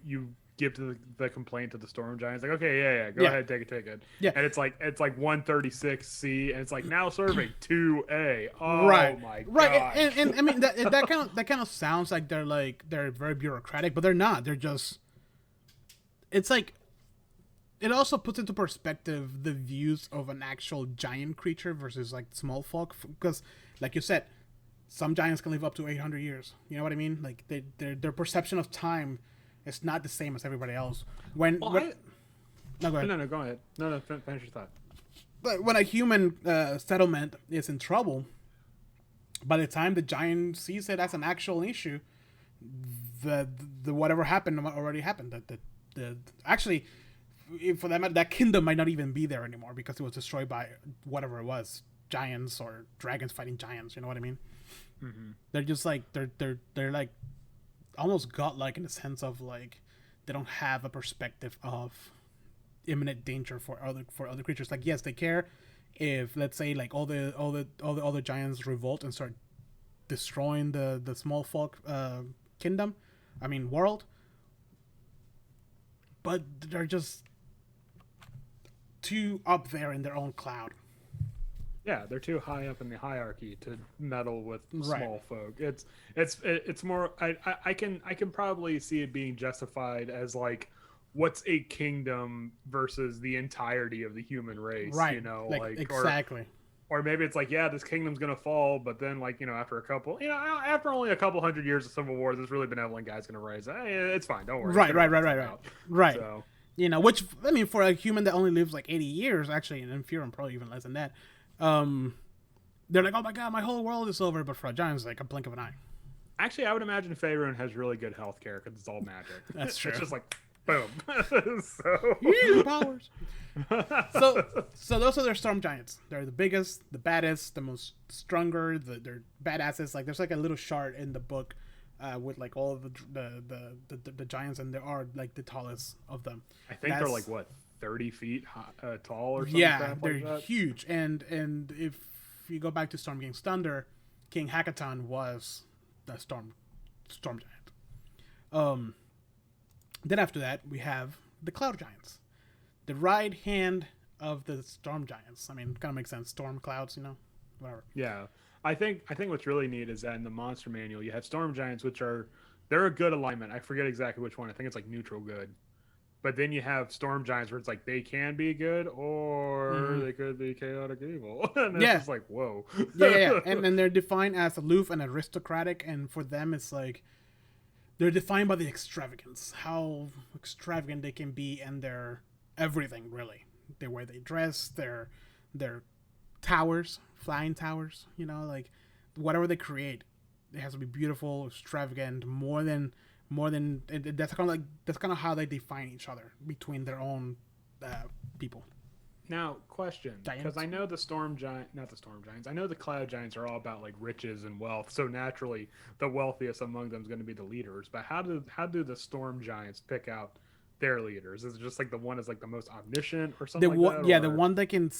give to the complaint to the storm giants, like, okay, yeah, go ahead, take it. Yeah. And it's like 136C, and it's like now serving 2A. Oh right. my god. Right. And I mean that kind of sounds like they're very bureaucratic, but they're not. They're just, it's like, it also puts into perspective the views of an actual giant creature versus like small folk, because like you said, some giants can live up to 800 years. You know what I mean? Like their perception of time is not the same as everybody else. No, go ahead. No, go ahead. No, finish your thought. But when a human settlement is in trouble, by the time the giant sees it as an actual issue, the whatever happened already happened. Actually, for that matter, that kingdom might not even be there anymore because it was destroyed by whatever it was, giants or dragons fighting giants. You know what I mean? Mm-hmm. They're just like they're like almost godlike in the sense of like they don't have a perspective of imminent danger for other creatures. Like, yes, they care if, let's say, like all the other giants revolt and start destroying the small folk world, but they're just too up there in their own cloud. Yeah, they're too high up in the hierarchy to meddle with Right. small folk. It's more. I can probably see it being justified as like, what's a kingdom versus the entirety of the human race, Right. you know, like exactly. Or maybe it's like, yeah, this kingdom's gonna fall, but then, like, after only a couple hundred years of civil war, this really benevolent guy's gonna rise. Hey, it's fine, don't worry. Right. So, Which, I mean, for a human that only lives like 80 years, actually, and in Faerun probably even less than that, they're like, oh my god, my whole world is over. But for a giant, it's like a blink of an eye. actually, I would imagine Faerun has really good health care because it's all magic. That's true. It's just like, boom. Powers. So those are their storm giants. They're the biggest, the baddest, the most stronger. They're badasses. Like, there's like a little chart in the book with like all of the giants, and they are like the tallest of them. I think they're like, what, 30 feet tall or something? Yeah, they're like that? huge. And if you go back to Storm King's Thunder, King Hackathon was the storm giant. Then after that, we have the cloud giants, the right hand of the storm giants. I mean, kind of makes sense. Storm clouds, whatever. Yeah, I think what's really neat is that in the monster manual you have storm giants, which they're a good alignment. I forget exactly which one. I think it's like neutral good. But then you have storm giants where it's like they can be good or they could be chaotic evil. And it's just like, whoa. Yeah. And they're defined as aloof and aristocratic, and for them it's like they're defined by the extravagance, how extravagant they can be, and their everything, really. The way they dress, their towers, flying towers, like whatever they create, it has to be beautiful, extravagant, more than that's kind of how they define each other between their own people. Now, question, because I know not the storm giants, I know the cloud giants are all about like riches and wealth, so naturally the wealthiest among them is going to be the leaders. But how do the storm giants pick out their leaders? Is it just like the one is like the most omniscient or something like that? Yeah, the one that can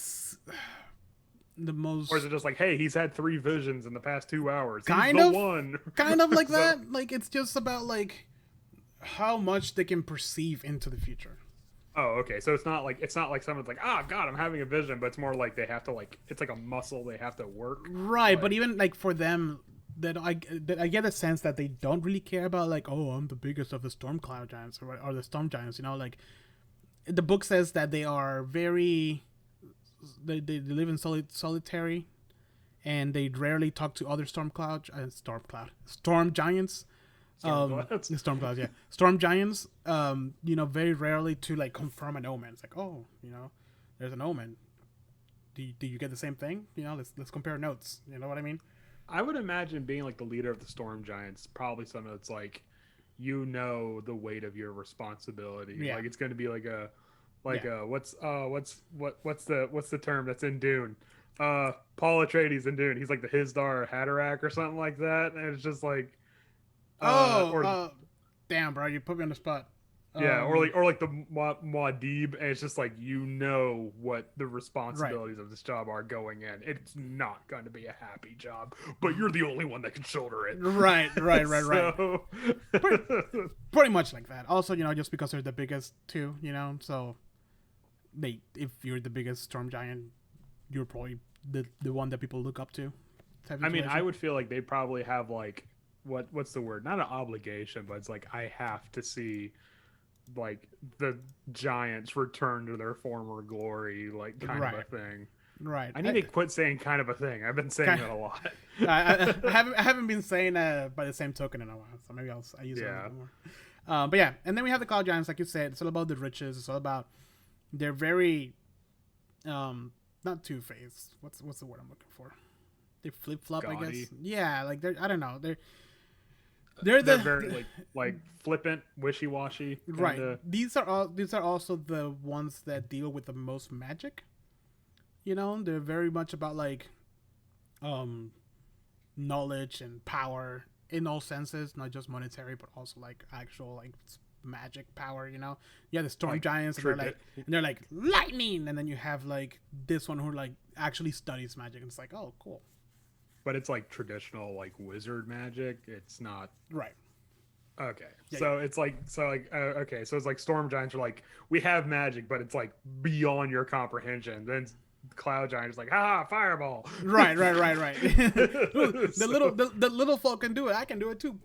the most. Or is it just like, hey, he's had 3 visions in the past 2 hours? Kind of one. Kind of like that. Like, it's just about like how much they can perceive into the future. Oh, okay. So it's not like someone's like, oh god, I'm having a vision, but it's more like they have to it's like a muscle they have to work. Right, but even like for them, that I get a sense that they don't really care about like, oh, I'm the biggest of the storm cloud giants or the storm giants. Like the book says that they are very. They live in solitary, and they rarely talk to other storm giants. Stormclouds. The storm clouds, yeah. Storm giants, very rarely to like confirm an omen. It's like, oh, there's an omen. Do you get the same thing? Let's compare notes. You know what I mean? I would imagine being like the leader of the storm giants, probably something that's like, the weight of your responsibility. Yeah. Like it's going to be like what's the term that's in Dune? Paul Atreides in Dune. He's like the Hizdar Haderach or something like that, and it's just like, damn, bro, you put me on the spot. Yeah, or like the Muad'Dib, and it's just like what the responsibilities of this job are going in. It's not going to be a happy job, but you're the only one that can shoulder it. Right. So... pretty much like that. Also, just because they're the biggest too, so if you're the biggest storm giant, you're probably the one that people look up to. I mean, I would feel like they probably have like what's the word? Not an obligation, but it's like I have to see like the giants return to their former glory, like kind of a thing. Right. I need to quit saying kind of a thing. I've been saying it a lot. I haven't been saying by the same token in a while, so maybe I'll use it a little bit more. But yeah, and then we have the cloud giants, like you said. It's all about the riches. It's all about they're very not two-faced. What's the word I'm looking for? They flip-flop, I guess. Yeah, like I don't know. They're very like flippant, wishy-washy. Right. These are also the ones that deal with the most magic. They're very much about like knowledge and power in all senses, not just monetary, but also like actual like magic power. You have the storm giants, and they're like lightning, and then you have like this one who like actually studies magic, and it's like, oh, cool. But it's like traditional like wizard magic. It's not right. Okay, so it's like okay, so it's like storm giants are like, we have magic, but it's like beyond your comprehension. Then cloud giants like, fireball. Right. the little folk can do it. I can do it too.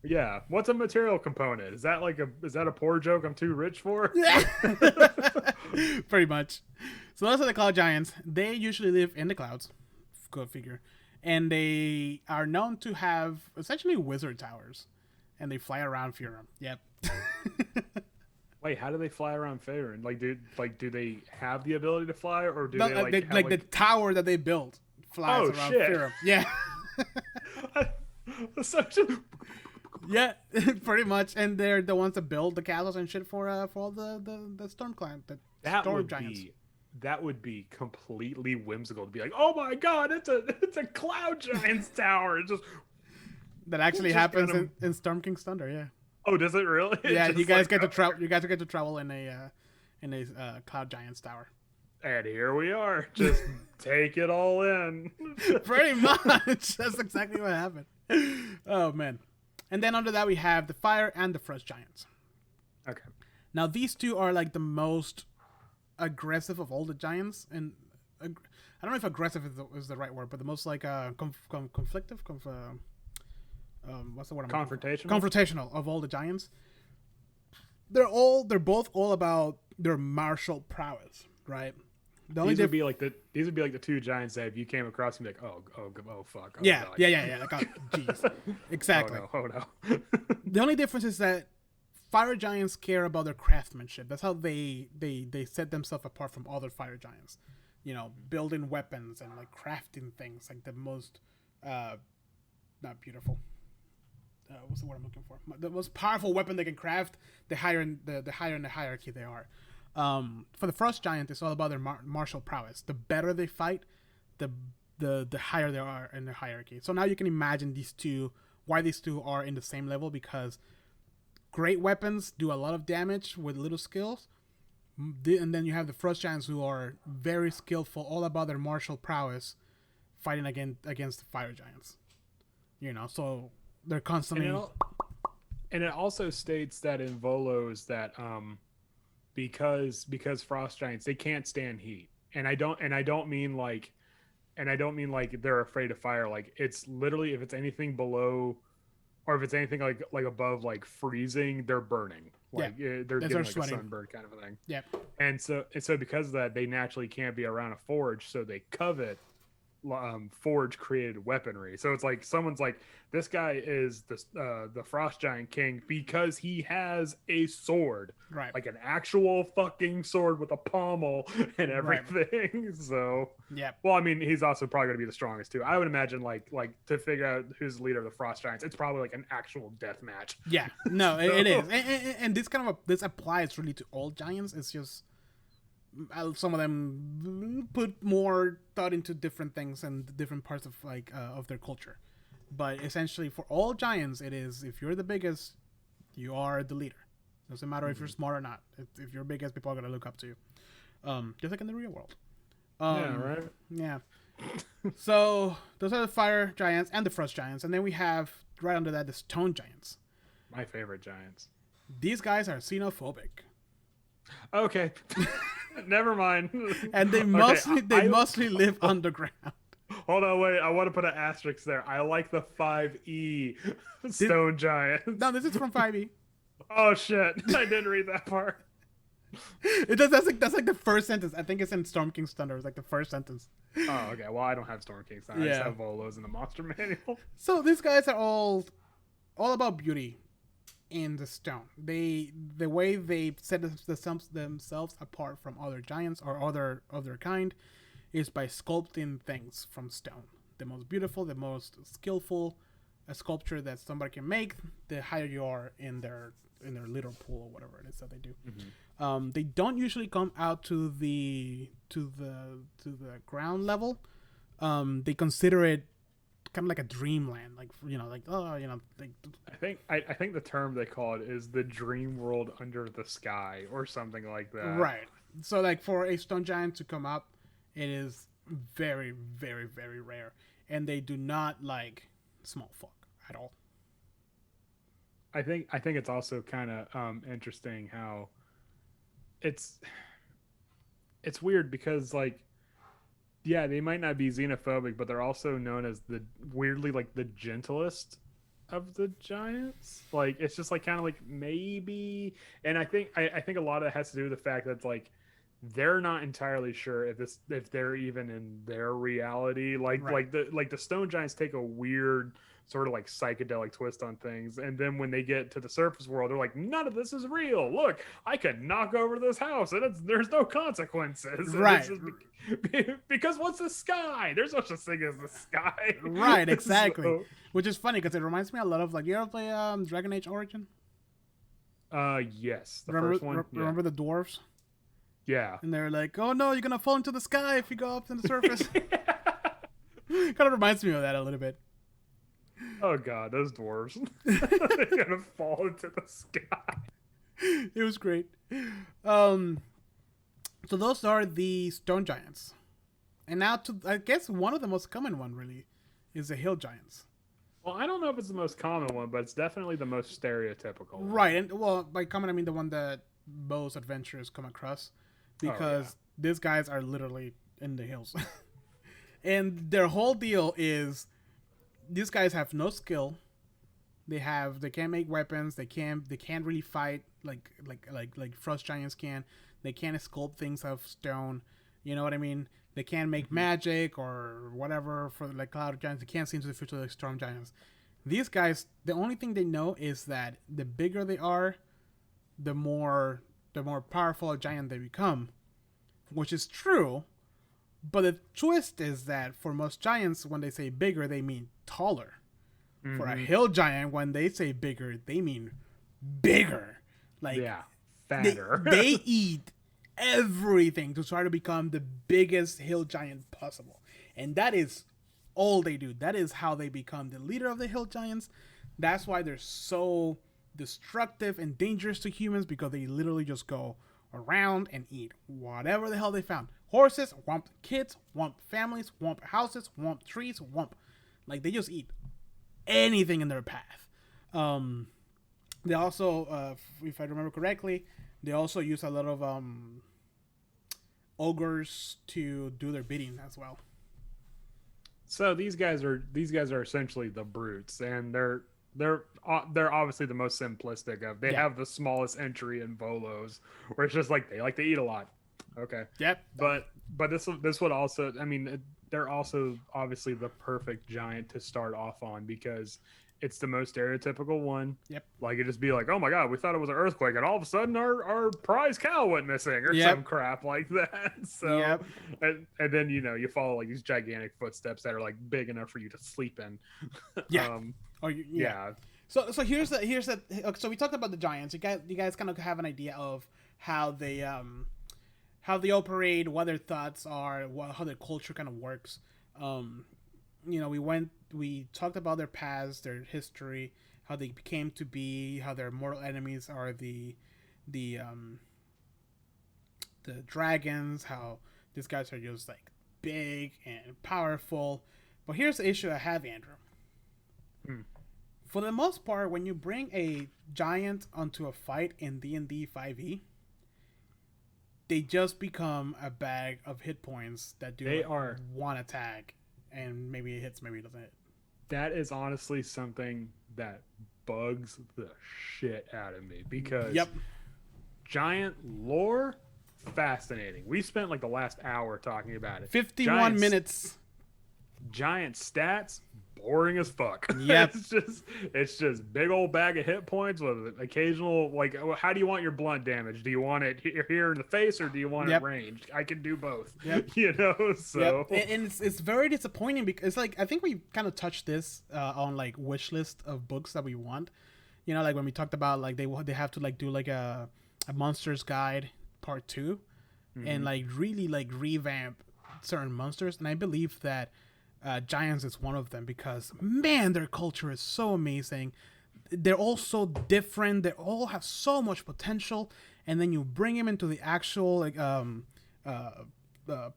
Yeah. What's a material component? Is that a poor joke I'm too rich for? Pretty much. So those are the cloud giants. They usually live in the clouds. Go figure. And they are known to have essentially wizard towers. And they fly around Faerun. Yep. Wait, how do they fly around Faerun? Do they have the ability to fly, or do the tower that they built flies around Faerun? Yeah. Yeah, pretty much. And they're the ones that build the castles and shit for all the storm giants. That would be completely whimsical to be like, oh my god, it's a cloud giant's tower. It's just that actually happens in Storm King's Thunder. Yeah. Oh, does it really? Yeah, you guys get to travel. You guys get to travel in a cloud giant's tower. And here we are. Just take it all in. Pretty much. That's exactly what happened. Oh man. And then under that we have the fire and the frost giants. Okay. Now these two are like the most aggressive of all the giants, and I don't know if aggressive is the right word, but the most like conflictive. What's the word? Confrontational of all the giants. They're both all about their martial prowess, right? These would be like the two giants that if you came across them, like, oh fuck. Oh, yeah, God. yeah. Like, oh, jeez. Exactly. Oh no. The only difference is that fire giants care about their craftsmanship. That's how they set themselves apart from other fire giants. Building weapons and like crafting things, like the most not beautiful. What's the word I'm looking for? The most powerful weapon they can craft, the higher in the hierarchy they are. For the frost giant, it's all about their martial prowess. The better they fight, the higher they are in their hierarchy. So now you can imagine why these two are in the same level, because great weapons do a lot of damage with little skills. And then you have the frost giants who are very skillful, all about their martial prowess, fighting against the fire giants. So they're constantly. And it also states that in Volos that because frost giants, they can't stand heat, and I don't mean like they're afraid of fire. Like, it's literally, if it's anything below, or if it's anything like above like freezing, they're burning. Like, they're getting like sweating. A sunburn kind of a thing. Yeah. And so because of that, they naturally can't be around a forge, so they covet forge created weaponry. So it's like someone's like, this guy is the frost giant king because he has a sword, Right. like an actual fucking sword with a pommel and everything. So Yeah. well, I mean, he's also probably going to be the strongest too. I would imagine like to figure out who's the leader of the frost giants, it's probably like an actual death match. Yeah. No, it is, and this kind of this applies really to all giants. It's just some of them put more thought into different things and different parts of like of their culture. But essentially, for all giants, it is if you're the biggest, you are the leader. Doesn't matter if you're smart or not. If you're biggest, people are gonna look up to you. Just like in the real world. Yeah, right. Yeah. So those are the fire giants and the frost giants, and then we have right under that the stone giants. My favorite giants. These guys are xenophobic. Okay. Never mind. And they mostly live underground. Hold on, wait. I want to put an asterisk there. I like the 5E stone giants. No, this is from 5e. Oh shit! I didn't read that part. That's like the first sentence. I think it's in Storm King's Thunder. It's like the first sentence. Oh, okay. Well, I don't have Storm King's Thunder. I just have Volos in the monster manual. So these guys are all about beauty in the stone. The way they set themselves apart from other giants or other of their kind is by sculpting things from stone. The most beautiful, the most skillful a sculpture that somebody can make, the higher you are in their little pool or whatever it is that they do. Mm-hmm. They don't usually come out to the ground level. They consider it kind of like a dreamland, like like I think the term they call it is the dream world under the sky or something like that. Right. So like for a stone giant to come up, it is very, very, very rare, and they do not like small folk at all. I think it's also kind of interesting how it's weird because like they might not be xenophobic, but they're also known as the weirdly like the gentlest of the giants. Like it's just like kind of like maybe, and I think a lot of it has to do with the fact that like they're not entirely sure if they're even in their reality. Like the stone giants take a weird sort of like psychedelic twist on things, and then when they get to the surface world, they're like, none of this is real. Look, I could knock over this house and there's no consequences. Right. Because what's the sky? There's no such thing as the sky. Right, exactly. So, which is funny because it reminds me a lot of like, you ever play Dragon Age Origin? Yes, first one. Remember the dwarves? Yeah. And they're like, oh no, you're gonna fall into the sky if you go up to the surface. Kind of reminds me of that a little bit. Oh god, those dwarves. They're gonna fall into the sky. It was great. So those are the stone giants. And now I guess one of the most common one really is the hill giants. Well, I don't know if it's the most common one, but it's definitely the most stereotypical one. Right, and well, by common I mean the one that most adventurers come across, because these guys are literally in the hills. And their whole deal is these guys have no skill. They can't make weapons. They can't really fight like frost giants can. They can't sculpt things out of stone. You know what I mean? They can't make magic or whatever for like cloud giants. They can't see into the future like storm giants. These guys, the only thing they know is that the bigger they are, the more powerful a giant they become, which is true. But the twist is that for most giants, when they say bigger, they mean taller. Mm-hmm. For a hill giant, when they say bigger, they mean bigger. Like fatter. They eat everything to try to become the biggest hill giant possible. And that is all they do. That is how they become the leader of the hill giants. That's why they're so destructive and dangerous to humans, because they literally just go around and eat whatever the hell they found. Horses, womp kids, womp families, womp houses, womp trees, womp. Like, they just eat anything in their path. They also, if I remember correctly, they also use a lot of ogres to do their bidding as well. So these guys are essentially the brutes, and they're obviously the most simplistic of. They have the smallest entry in Volos, where it's just like they like to eat a lot. Okay. Yep. But this would also, I mean, they're also obviously the perfect giant to start off on because it's the most stereotypical one. Yep. Like it just be like, oh my god, we thought it was an earthquake, and all of a sudden our prize cow went missing, or Yep. some crap like that. So, Yep. and then you follow like these gigantic footsteps that are like big enough for you to sleep in. Yeah. Yeah. So here's the okay, so we talked about the giants. You guys kind of have an idea of how they operate, what their thoughts are, how their culture kind of works. We talked about their past, their history, how they came to be, how their mortal enemies are the dragons, how these guys are just like big and powerful. But here's the issue I have, Andrew. For the most part, when you bring a giant onto a fight in D&D 5e, they just become a bag of hit points that do one attack, and maybe it hits, maybe it doesn't hit. That is honestly something that bugs the shit out of me because giant lore, fascinating. We spent like the last hour talking about it. 51 minutes. Giant stats, boring as fuck. Yep. it's just big old bag of hit points with occasional, like, how do you want your blunt damage? Do you want it here in the face, or do you want it ranged? I can do both. So and it's very disappointing because like I think we kind of touched this on like wish list of books that we want, like when we talked about like they have to like do like a monsters guide part 2 and like really like revamp certain monsters, and I believe that giants is one of them because man, their culture is so amazing. They're all so different. They all have so much potential, and then you bring them into the actual like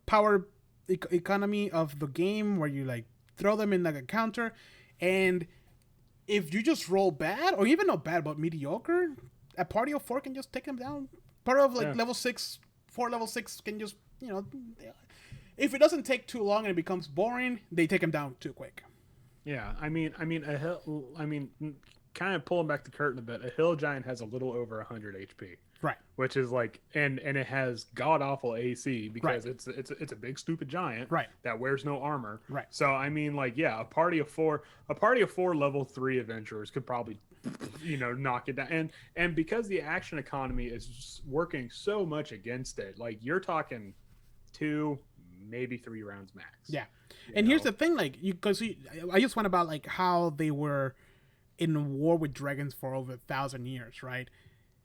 power economy of the game where you like throw them in like a counter, and if you just roll bad or even not bad but mediocre, a party of 4 can just take them down. Part of like level 6 can just if it doesn't take too long and it becomes boring, they take him down too quick. Yeah, I mean, kind of pulling back the curtain a bit. A hill giant has a little over 100 HP, right? Which is like, and it has god awful AC because it's a big stupid giant, right? That wears no armor, right? So I mean, like, a party of four level 3 adventurers could probably, knock it down. And because the action economy is working so much against it, like you're talking 2, maybe 3 rounds max. Yeah. And here's the thing, like, I just went about like how they were in war with dragons for over 1,000 years, right?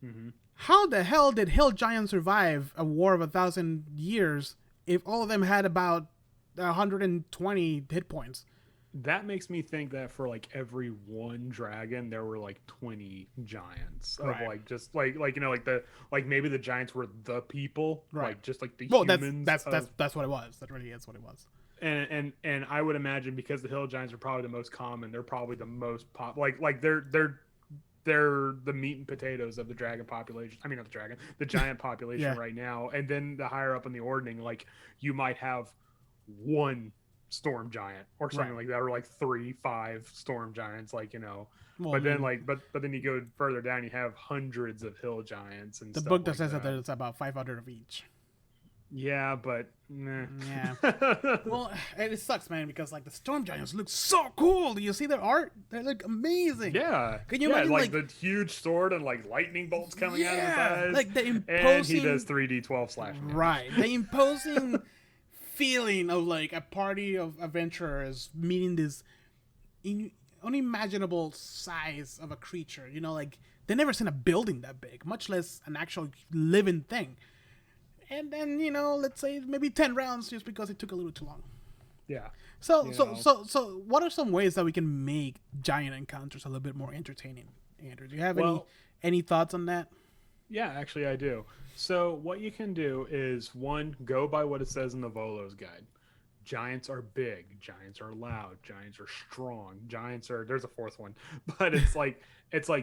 Mm-hmm. How the hell did hill giants survive a war of 1,000 years if all of them had about 120 hit points? That makes me think that for like every one dragon, there were like 20 giants of like just like maybe the giants were the people, right? Like just like the humans. That's what it was. That really is what it was. And I would imagine because the hill giants are probably the most common, they're probably the most like they're the meat and potatoes of the dragon population. I mean, not the dragon, the giant population right now. And then the higher up in the ordering, like you might have one storm giant or something like that, or like 3-5 storm giants, like but then you go further down, you have hundreds of hill giants, and the book that says that there's about 500 of each. Yeah, but nah. Yeah. Well, it sucks, man, because like the storm giants look so cool. Do you see their art? They look amazing. Yeah. Can you imagine like the huge sword and like lightning bolts coming out of his eyes? Like the imposing. And he does 3d12 slash. Right. The imposing feeling of like a party of adventurers meeting this unimaginable size of a creature. Like they never seen a building that big, much less an actual living thing. And then, let's say maybe 10 rounds just because it took a little too long. Yeah. So what are some ways that we can make giant encounters a little bit more entertaining, Andrew? Do you have any thoughts on that? Yeah, actually I do. So what you can do is, 1, go by what it says in the Volo's guide. Giants are big, giants are loud, giants are strong, there's a 4th one, but it's like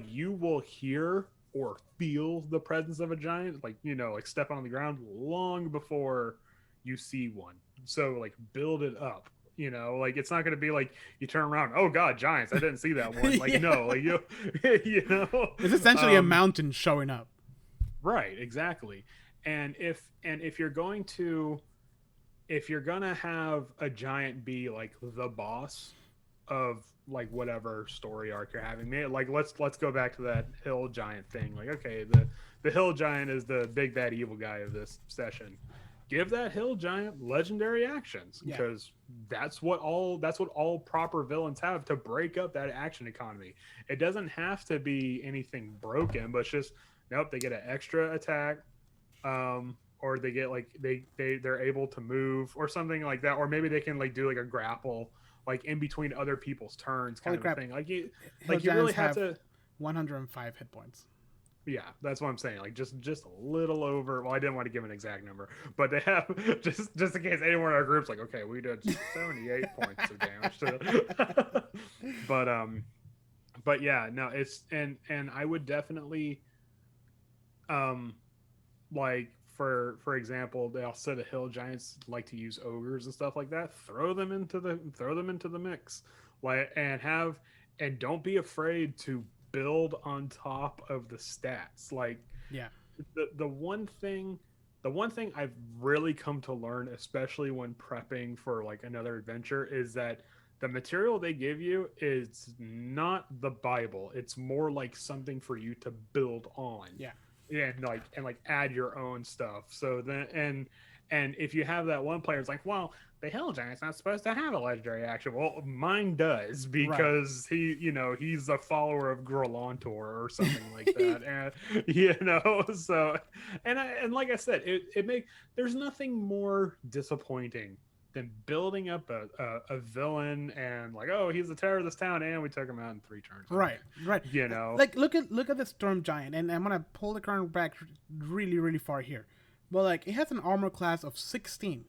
you will hear or feel the presence of a giant, like like stepping on the ground long before you see one. So like build it up, like it's not going to be like you turn around, oh god, giants, I didn't see that one. Like no, like it's essentially a mountain showing up. Right, exactly. And if you're going to if you're gonna have a giant be like the boss of like whatever story arc you're having, like let's go back to that hill giant thing. Like, okay, the hill giant is the big bad evil guy of this session. Give that hill giant legendary actions, Yeah. because that's what all proper villains have to break up that action economy. It doesn't have to be anything broken, but it's just nope, they get an extra attack, or they get like they're able to move or something like that, or maybe they can like do like a grapple like in between other people's turns kind Holy of crap. a thing. Like you Hill really Giants have to. 105 hit points. Yeah, that's what I'm saying. Like just a little over. Well, I didn't want to give an exact number, but they have just in case anyone in our group's like, okay, we did 78 points of damage to but yeah, no, it's and I would definitely like for example, they also the hill giants like to use ogres and stuff like that. Throw them into the mix. Like and don't be afraid to build on top of the stats. Like Yeah. the one thing I've really come to learn, especially when prepping for like another adventure, is that the material they give you is not the Bible. It's more like something for you to build on. Yeah. And like add your own stuff. So then and if you have that one player, it's like, well, the Hill Giant's not supposed to have a legendary action. Well, mine does, because he's a follower of Grelontor or something like that. And so and like I said, there's nothing more disappointing than building up a villain and like, oh, he's the terror of this town, and we took him out in 3 turns. Right. Like look at the Storm Giant, and I'm gonna pull the current back really, really far here. But like, it has an armor class of 16.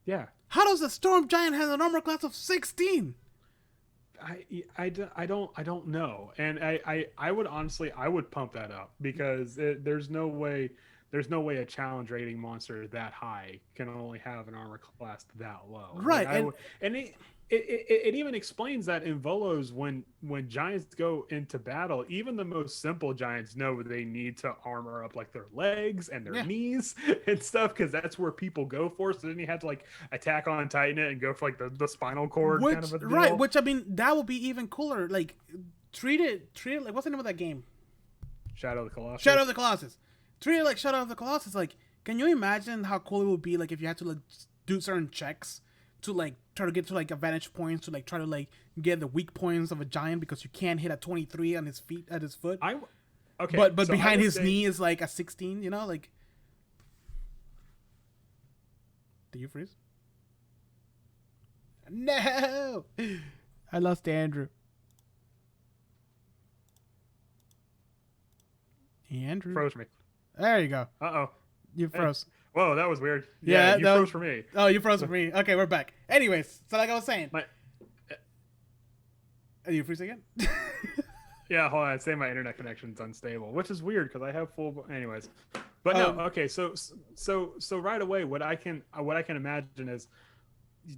Yeah. How does the Storm Giant have an armor class of 16? I don't know, and I would honestly pump that up, because there's no way a challenge rating monster that high can only have an armor class that low. Right. Like, it even explains that in Volos, when giants go into battle, even the most simple giants know they need to armor up like their legs and their knees and stuff, because that's where people go for. So then you have to like attack on Titan it and go for like the spinal cord kind of a deal. Right, which I mean, that would be even cooler. Like treat it like, what's the name of that game? Shadow of the Colossus. Treat it like Shadow of the Colossus. Like, can you imagine how cool it would be like if you had to like do certain checks to like try to get to like advantage points, to like try to like get the weak points of a giant, because you can't hit a 23 on his foot. Okay. But so behind his knee is like a 16, like. Did you freeze? No! I lost Andrew. Andrew. Froze me. There you go. Uh-oh. You froze. Whoa, that was weird. Yeah, you froze for me. Oh, you froze for me. Okay, we're back. Anyways, so like I was saying. Are you freeze again? Yeah, hold on. I'd say my internet connection's unstable, which is weird because I have full. Anyways, but no. Okay, so right away, what I can imagine is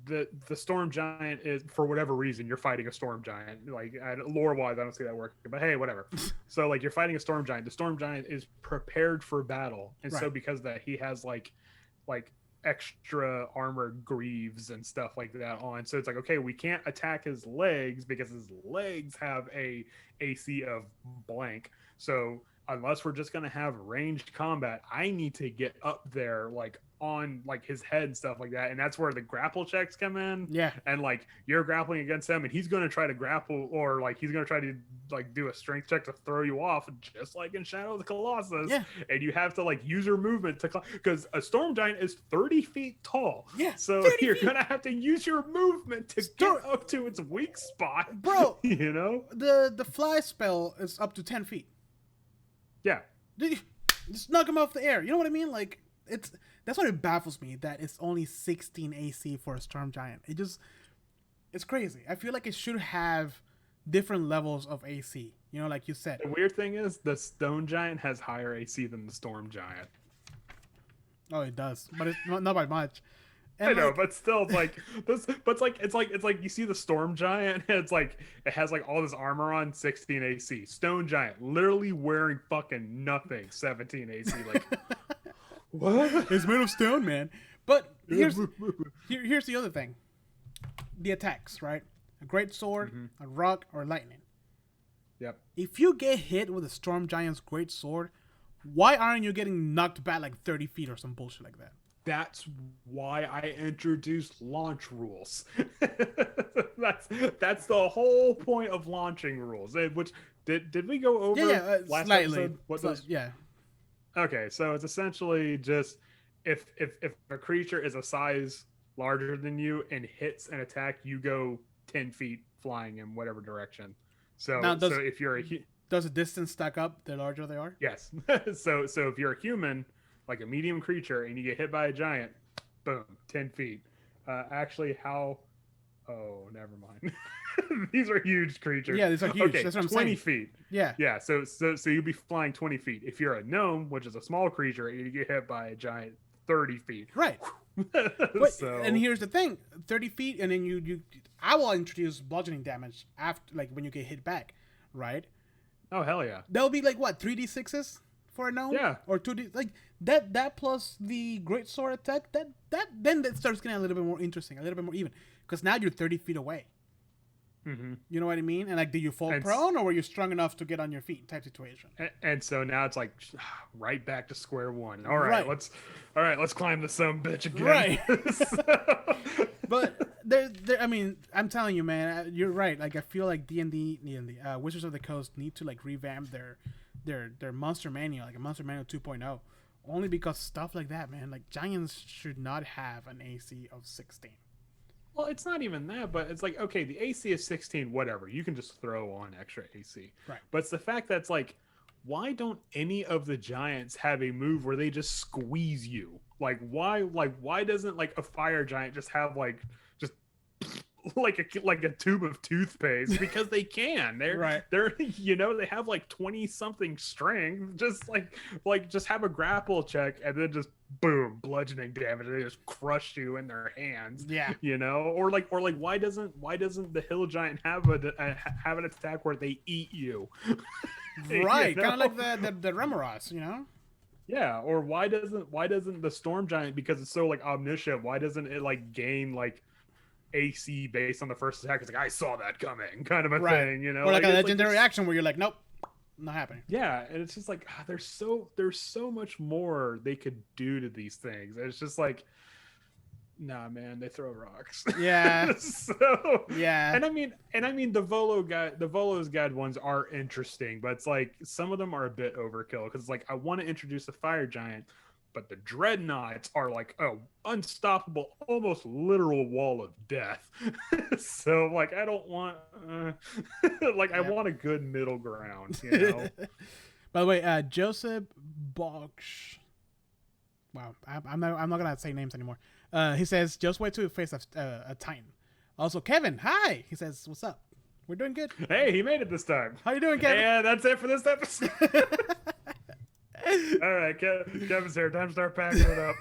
the storm giant is, for whatever reason, you're fighting a storm giant. Like lore wise, I don't see that working, but hey, whatever. So like you're fighting a storm giant. The storm giant is prepared for battle, and so because of that, he has like extra armored greaves and stuff like that on. So it's like, okay, we can't attack his legs because his legs have a AC of blank. So unless we're just going to have ranged combat, I need to get up there like on like his head and stuff like that. And that's where the grapple checks come in. Yeah. And like you're grappling against him and he's going to try to grapple, or like he's going to try to like do a strength check to throw you off, just like in Shadow of the Colossus. Yeah. And you have to like use your movement to, because a storm giant is 30 feet tall. Yeah. So you're going to have to use your movement to get up to its weak spot. Bro. You know? The fly spell is up to 10 feet. Yeah. Just knock him off the air. You know what I mean? Like, that's what it baffles me, that it's only 16 AC for a storm giant. It's crazy. I feel like it should have different levels of AC. You know, like you said. The weird thing is the stone giant has higher AC than the storm giant. Oh, it does, but it's not by much. And I know, but still, like this. But it's like you see the storm giant. And it's like it has like all this armor on, 16 AC. Stone giant, literally wearing fucking nothing, 17 AC. Like what? It's made of stone, man. But here's the other thing: the attacks, right? A great sword, a rock, or lightning. Yep. If you get hit with a storm giant's great sword, why aren't you getting knocked back like 30 feet or some bullshit like that? That's why I introduced launch rules. that's the whole point of launching rules. Which did we go over last slightly. episode? What those? Yeah. Okay, so it's essentially just if a creature is a size larger than you and hits an attack, you go 10 feet flying in whatever direction. So Now, so if you're a does the distance stack up the larger they are? yes, so if you're a human, like a medium creature, and you get hit by a giant, boom, 10 feet. Actually, how? Oh, never mind. These are huge creatures. Yeah, these are huge. Okay, that's what I'm 20 saying. feet. Yeah. Yeah, so you'd be flying 20 feet. If you're a gnome, which is a small creature, and you get hit by a giant, 30 feet. Right. And here's the thing: 30 feet, and then I will introduce bludgeoning damage after, like when you get hit back, right? Oh hell yeah! That'll be like what 3d6s for a gnome, Yeah, or 2d like that plus the great sword attack. Then that starts getting a little bit more interesting, a little bit more even, because now you're 30 feet away. Mm-hmm. You know what I mean? And like, did you fall prone, or were you strong enough to get on your feet? Type situation. And so now it's like right back to square one. All right, let's climb the bitch again. Right. But I mean, I'm telling you, man, you're right. Like, I feel like D&D, Wizards of the Coast need to like revamp their monster manual, like a monster manual 2.0, only because stuff like that, man. Like, giants should not have an AC of 16. Well, it's not even that, but it's like, okay, the AC is 16, whatever. You can just throw on extra AC. Right. But it's the fact that's like, why don't any of the giants have a move where they just squeeze you? Why doesn't like a fire giant just have just like a tube of toothpaste? Because they can. They're they have like 20 something strength. Just just have a grapple check and then just boom, bludgeoning damage. They just crush you in their hands. Yeah. Or why doesn't the hill giant have an attack where they eat you? Right, kind of like the Remoras, Yeah, or why doesn't the storm giant, because it's so like omniscient, why doesn't it like gain like AC based on the first attack? It's like, I saw that coming, kind of a thing, Or like a legendary action where you're like, nope, not happening. Yeah, and it's just like there's so much more they could do to these things. And it's just like, nah, man, they throw rocks. Yeah. So yeah. And I mean the Volo's Guide ones are interesting, but it's like some of them are a bit overkill, because it's like, I want to introduce a fire giant, but the dreadnoughts are like a unstoppable, almost literal wall of death. So like, I don't want I want a good middle ground, By the way, Joseph Boksh. Wow, I'm not gonna say names anymore. He says, just wait till you face a Titan. Also, Kevin, hi. He says, what's up? We're doing good. Hey, he made it this time. How you doing, Kevin? Yeah, that's it for this episode. All right, Kevin's here. Time to start packing it up.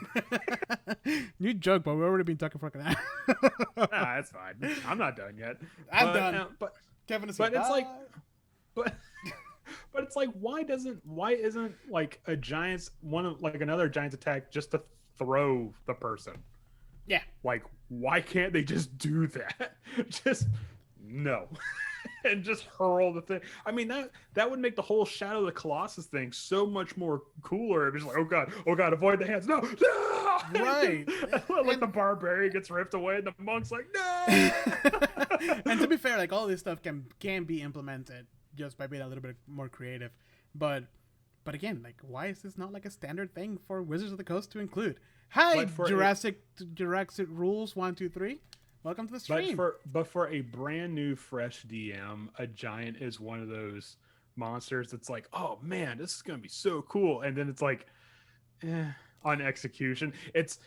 New joke, but we've already been talking for an hour. Nah, that's fine. I'm not done yet. I'm done. But Kevin is but here. it's like, but it's like, why isn't like a giant's another giant's attack just to throw the person? Yeah. Like, why can't they just do that? Just no. And just hurl the thing. I mean, that would make the whole Shadow of the Colossus thing so much more cooler. It's like, oh god, avoid the hands. No. Right. Like the barbarian gets ripped away and the monk's like, no. And to be fair, like, all this stuff can be implemented just by being a little bit more creative. But again, like, why is this not like a standard thing for Wizards of the Coast to include? Hi, Jurassic Rules 1, 2, 3. Welcome to the stream. But for a brand new, fresh DM, a giant is one of those monsters that's like, oh man, this is gonna be so cool, and then it's like, on execution, it's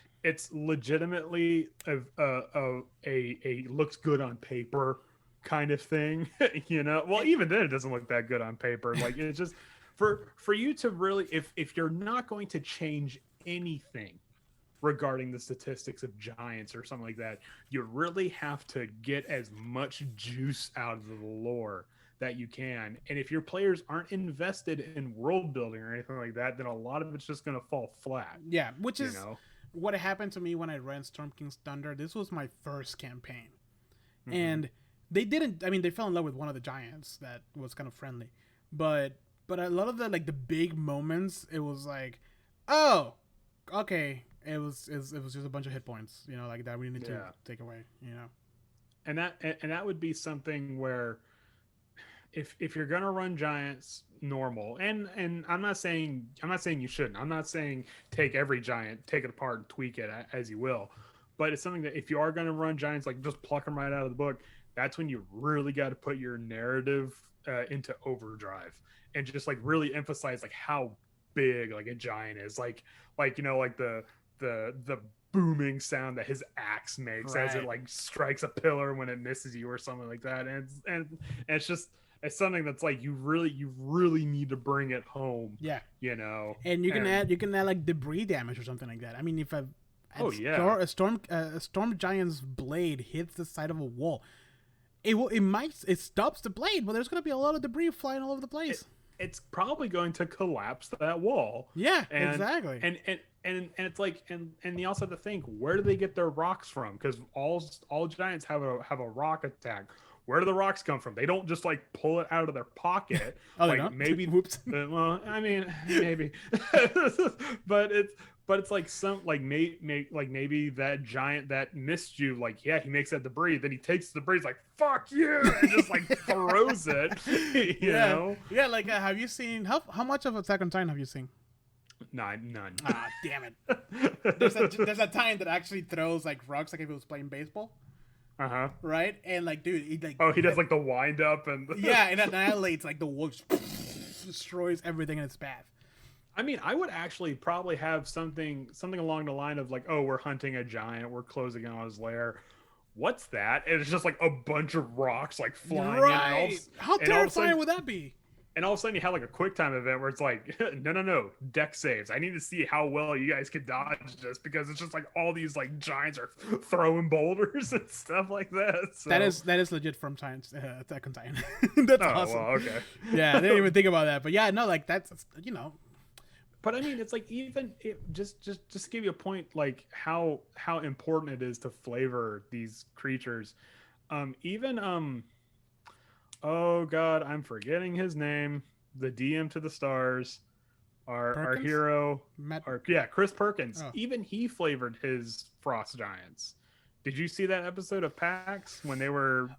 legitimately a looks good on paper kind of thing, Well, even then, it doesn't look that good on paper. Like, it's just for you to really, if you're not going to change anything regarding the statistics of giants or something like that, you really have to get as much juice out of the lore that you can. And if your players aren't invested in world building or anything like that, then a lot of it's just going to fall flat. Yeah, which is what happened to me when I ran Storm King's Thunder. This was my first campaign, Mhm. and they didn't. I mean, they fell in love with one of the giants that was kind of friendly, but a lot of the like the big moments, it was like, oh, okay, it was just a bunch of hit points, like that we need to Yeah. take away, And that would be something where if you're gonna run giants normal, and I'm not saying you shouldn't. I'm not saying take every giant, take it apart and tweak it as you will. But it's something that if you are gonna run giants, like just pluck them right out of the book, that's when you really got to put your narrative into overdrive and just like really emphasize like how big like a giant is, like like the booming sound that his axe makes as it Right. like strikes a pillar when it misses you or something like that, and it's just it's something that's like you really need to bring it home, yeah. you know. And And you can add like debris damage or something like that. I mean, if oh yeah, a storm giant's blade hits the side of a wall, it stops the blade, but there's gonna be a lot of debris flying all over the place. it's probably going to collapse that wall. Yeah, And exactly. and it's like and you also have to think, where do they get their rocks from? Because all giants have a rock attack. Where do the rocks come from? They don't just like pull it out of their pocket. Oh, like they're not? maybe Whoops. well, I mean, maybe. but it's like some like maybe that giant that missed you, like, yeah, he makes that debris, then he takes the debris, he's like, fuck you, and just like throws it. you know? Yeah, like have you seen how much of Attack on Titan have you seen? None. Ah, damn it. There's a Titan that actually throws like rocks like if it was playing baseball, Uh-huh. right? And like, dude, he like Oh, he does like the wind up and yeah, and annihilates like the wolf, destroys everything in its path. I mean, I would actually probably have something along the line of like, oh, we're hunting a giant, we're closing in on his lair. What's that? And it's just like a bunch of rocks like flying in. Right? How and all of a sudden- terrifying would that be? And all of a sudden you have like a quick time event where it's like, no, deck saves. I need to see how well you guys can dodge this, because it's just like all these like giants are throwing boulders and stuff like that. So. That is legit from Titan's Attack on Titan. That's awesome. Well, okay. Yeah, I didn't even think about that, but yeah, no, like that's But I mean, it's like just to give you a point, like how important it is to flavor these creatures. Oh God, I'm forgetting his name. The DM to the stars, our Perkins? hero, Matt. Chris Perkins. Oh. Even he flavored his frost giants. Did you see that episode of PAX when they were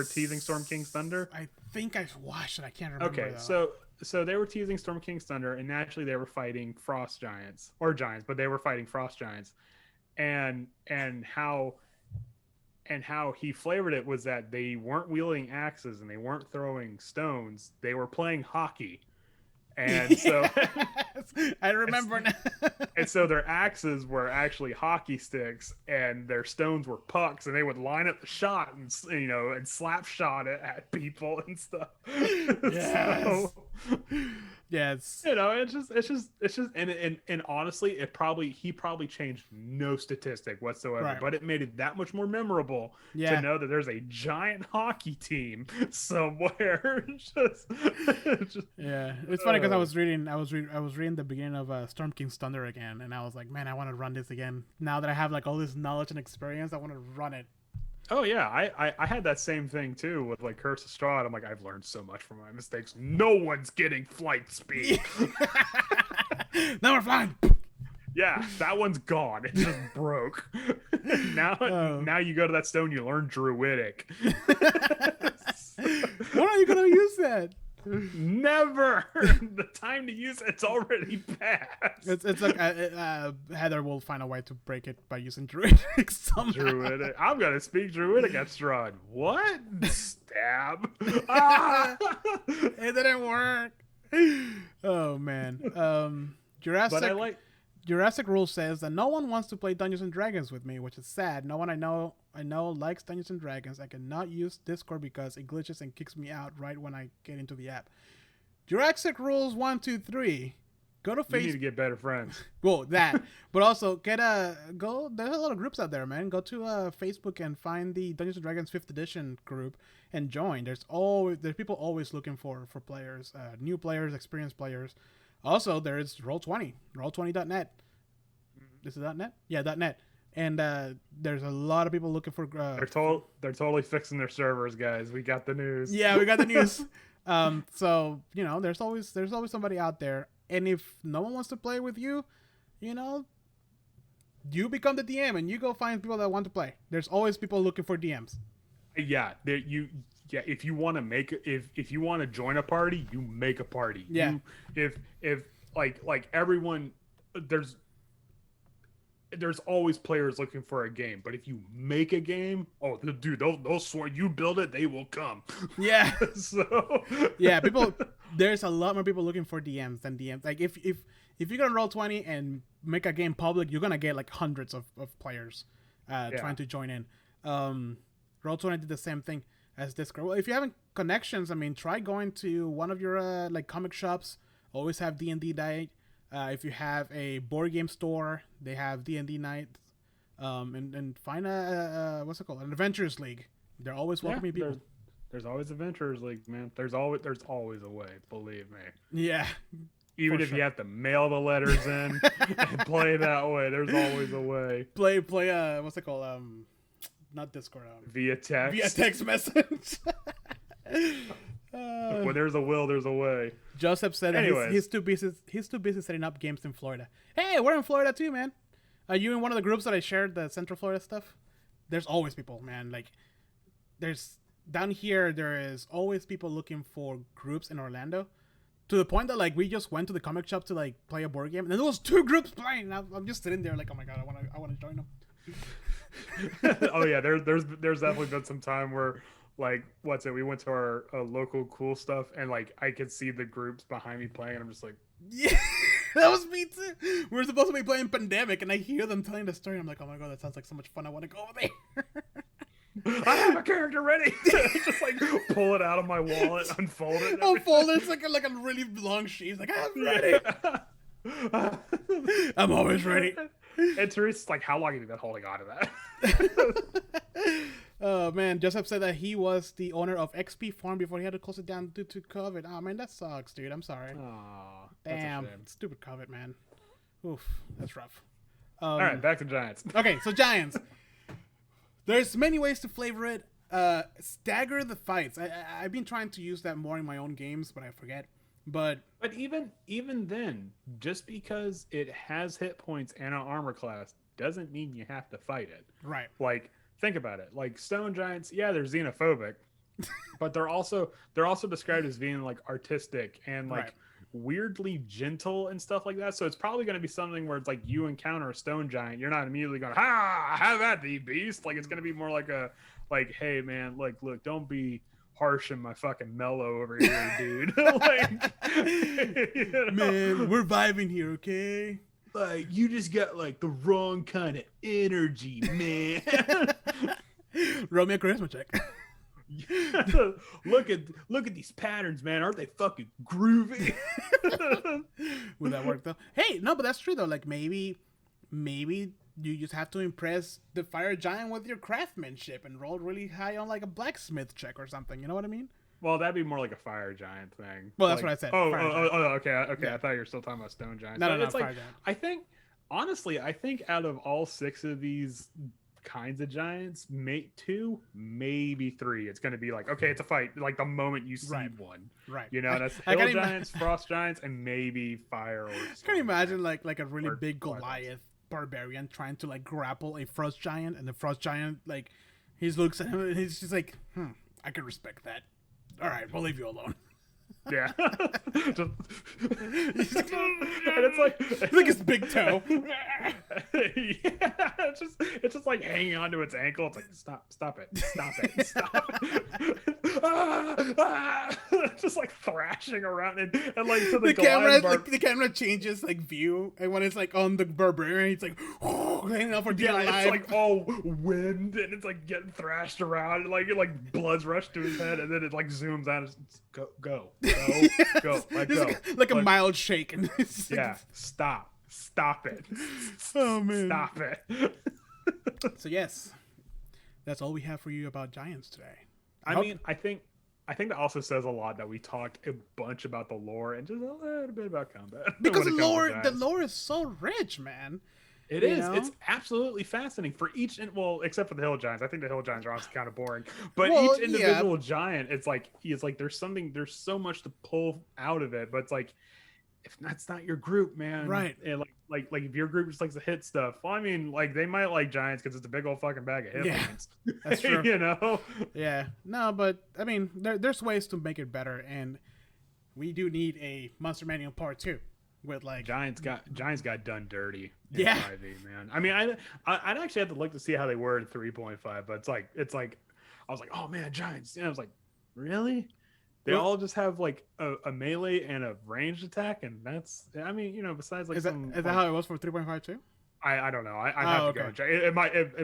teasing Storm King's Thunder? I think I watched it. I can't remember. Okay, though. so they were teasing Storm King's Thunder, and naturally they were fighting frost giants or giants, but they were fighting frost giants, and how he flavored it was that they weren't wielding axes and they weren't throwing stones; they were playing hockey, and so I remember now. and so their axes were actually hockey sticks, and their stones were pucks, and they would line up the shot and and slap shot it at people and stuff. Yes. So, Yes. it's just and honestly, he probably changed no statistic whatsoever, Right. but it made it that much more memorable Yeah. to know that there's a giant hockey team somewhere. just, Yeah, it's funny because I was reading the beginning of Storm King's Thunder again, and I was like, man, I want to run this again. Now that I have like all this knowledge and experience, I want to run it. Oh yeah, I had that same thing too with like Curse of Strahd. I'm like, I've learned so much from my mistakes. No one's getting flight speed. Now we're flying. Yeah, that one's gone. It just broke. Now you go to that stone, you learn Druidic. When are you gonna use that? Never. The time to use it's already passed. It's like Heather will find a way to break it by using Druidic somehow. Druidic. I'm gonna speak Druidic at Strahd. What? Stab. Ah! It didn't work. Oh man. Jurassic. But I like. Jurassic Rule says that no one wants to play Dungeons and Dragons with me, which is sad. No one I know likes Dungeons and Dragons. I cannot use Discord because it glitches and kicks me out right when I get into the app. Jurassic Rules 1, 2, 3. Go to You need Facebook. to get better friends. Well, that, but also there's a lot of groups out there, man. Go to Facebook and find the Dungeons and Dragons 5th edition group and join. There's people always looking for players, new players, experienced players. Also, there's Roll20, roll20.net. This is .net. Yeah, .net. And there's a lot of people looking for. They're totally fixing their servers, guys. We got the news. Yeah, we got the news. So there's always somebody out there, and if no one wants to play with you, you become the DM and you go find people that want to play. There's always people looking for DMs. Yeah, if you want to if you want to join a party, you make a party. Yeah. If like everyone, there's always players looking for a game, but if you make a game, dude, they'll swear you build it, they will come. Yeah. So yeah, there's a lot more people looking for DMs than DMs. Like if you're gonna Roll20 and make a game public, you're gonna get like hundreds of players trying to join in. Roll20 did the same thing as Discord. Well, if you haven't connections, I mean, try going to one of your like comic shops. Always have D&D night. If you have a board game store, they have D&D night. And find a what's it called? An Adventurers League. They're always welcoming people. There's always Adventurers League, man. There's always a way, believe me. Yeah. Even if you have to mail the letters in and play that way, there's always a way. Play what's it called? Not Discord. Via text. Via text message. When there's a will, there's a way. Joseph said that he's too busy. He's too busy setting up games in Florida. Hey, we're in Florida too, man. Are you in one of the groups that I shared, the Central Florida stuff? There's always people, man. Like, down here, there is always people looking for groups in Orlando. To the point that like we just went to the comic shop to like play a board game, and there was 2 groups playing. And I'm just sitting there like, oh my god, I want to join them. Oh yeah, there's definitely been some time where like we went to our local cool stuff, and like I could see the groups behind me playing, and I'm just like, yeah, that was me too. We were supposed to be playing Pandemic, and I hear them telling the story. I'm like, oh my god, that sounds like so much fun. I want to go over there. I have a character ready. Just like pull it out of my wallet, unfold it. It's like a really long sheet. It's like, I'm ready. I'm always ready. And Teresa's like, how long have you been holding on to that? Oh man, Joseph said that he was the owner of XP Farm before he had to close it down due to COVID. Oh man, that sucks, dude. I'm sorry. Aw, damn, stupid COVID, man. Oof, that's rough. All right, back to Giants. Okay, so Giants. There's many ways to flavor it. Stagger the fights. I've been trying to use that more in my own games, but I forget. But even then, just because it has hit points and an armor class doesn't mean you have to fight it. Right. Like, think about it. Like stone giants, yeah, they're xenophobic, but they're also described as being like artistic and like weirdly gentle and stuff like that. So it's probably going to be something where it's like you encounter a stone giant, you're not immediately going, "Ha, have at thee, beast." Like it's going to be more like, "Hey man, like look, don't be harsh and my fucking mellow over here, dude." Like, man, we're vibing here, okay? Like you just got like the wrong kind of energy, man. Roll me a charisma check. Look at these patterns, man. Aren't they fucking groovy? Would that work though? Hey, no, but that's true though. Like maybe you just have to impress the fire giant with your craftsmanship and roll really high on like a blacksmith check or something. You know what I mean? Well, that'd be more like a fire giant thing. Well, that's what I said. Okay. Yeah. I thought you were still talking about stone giants. No, it's fire like, giant. I think out of all 6 of these kinds of giants, maybe 3, it's going to be like, okay, it's a fight. Like the moment you see one, right? You know, that's hill giants, frost giants, and maybe fire. Or can you imagine like a really big Goliath barbarian trying to like grapple a frost giant, and the frost giant like he looks at him and he's just like, I can respect that. All right, we'll leave you alone. Yeah. And it's like his big toe. Yeah, it's just like hanging onto its ankle. It's like stop it. Just like thrashing around and like to the camera changes like view, and when it's like on the barbarian, he's like hanging out for dear life. It's like all wind and it's like getting thrashed around and like blood's rushed to his head, and then it like zooms out. It's go. Like a mild shake, and yeah, stop it. Oh man, stop it. So yes, that's all we have for you about giants today. I think that also says a lot that we talked a bunch about the lore and just a little bit about combat. Because the lore is so rich, man. It You is. know? It's absolutely fascinating for each. Well, except for the hill giants. I think the hill giants are honestly kind of boring. But Well, each yeah. individual giant, it's like there's something. There's so much to pull out of it. But it's like if that's not your group, man. Right. And like if your group just likes to hit stuff. Well, I mean, like they might like giants because it's a big old fucking bag of hit Yeah, points. that's true. You know. Yeah. No, but I mean, there's ways to make it better, and we do need a Monster Manual Part 2 with like Giants got done dirty. Yeah. 5e, man. I mean, I'd actually have to look to see how they were in 3.5, but it's like I was like, oh man, Giants. And I was like, really? They all just have like a melee and a ranged attack, and that's. I mean, you know, besides like is that how it was for 3.5 too? I don't know. I have to go and check. It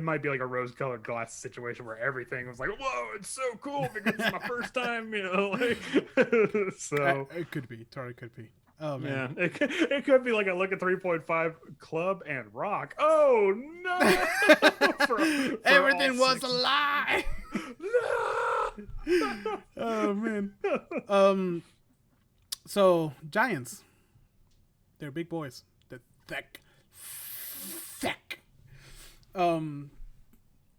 might be like a rose-colored glass situation where everything was like, whoa, it's so cool because it's my first time, you know. Like, so It could be. Totally could be. Oh man. yeah, it could be like a look at 3.5 club and rock. Oh no! For Everything all was a lie. No! Oh man. So giants, they're big boys. They're thick.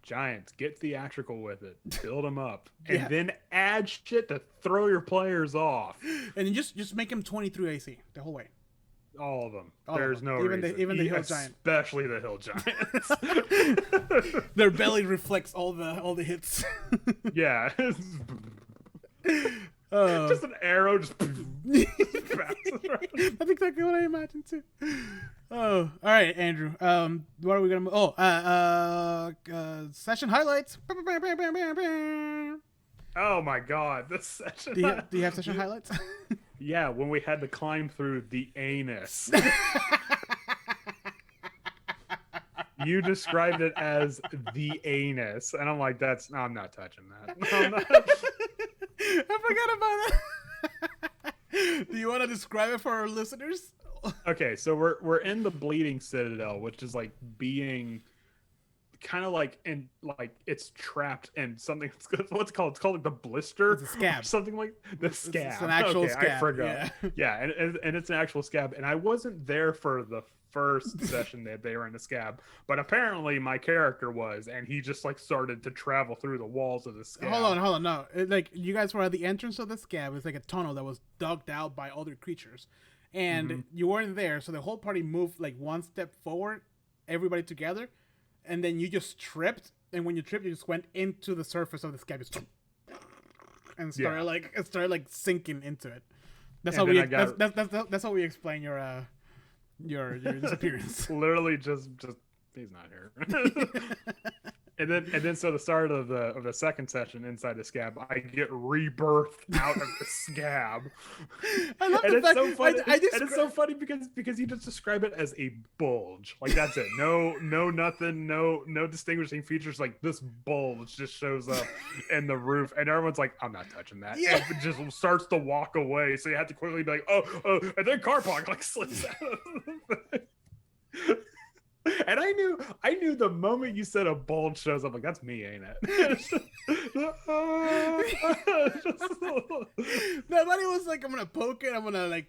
Giants, get theatrical with it. Build them up, and Yeah. then add shit to throw your players off. And just make them 23 AC the whole way. All of them. All of There's them. no Even reason. the hill giant. Especially the hill giants. Their belly reflects all the hits. Yeah. Oh. Just an arrow just That's exactly what I imagined too. Oh, all right, Andrew. What are we gonna? Session highlights. Oh my god, this session. Do you have session highlights? Yeah, when we had to climb through the anus. You described it as the anus, and I'm like, I'm not touching that. I'm not. I forgot about that. Do you want to describe it for our listeners? Okay, so we're in the bleeding citadel, which is like being kind of like it's trapped in something. What's it called? It's called like the blister. It's a scab. Something like the scab. It's an actual okay, scab. I forgot. Yeah, and it's an actual scab. And I wasn't there for the first session that they were in the scab, but apparently my character was, and he just like started to travel through the walls of the scab. Hold on. No, like you guys were at the entrance of the scab. It's like a tunnel that was dug out by other creatures, and you weren't there. So the whole party moved like one step forward, everybody together, and then you just tripped. And when you tripped, you just went into the surface of the scab, and started like sinking into it. That's And how we. then That's how we explain your disappearance. Literally just he's not here. and then so the start of the second session inside the scab, I get rebirthed out of the scab. I love and the it's fact so funny. I And it's so funny because you just describe it as a bulge. Like that's it. No nothing, no distinguishing features. Like this bulge just shows up in the roof, and everyone's like, I'm not touching that. Yeah. And it just starts to walk away. So you have to quickly be like, oh, and then Carpog like slips out of the thing. And I knew the moment you said a bulge shows up, like that's me, ain't it? Nobody was like, I'm gonna poke it, I'm gonna like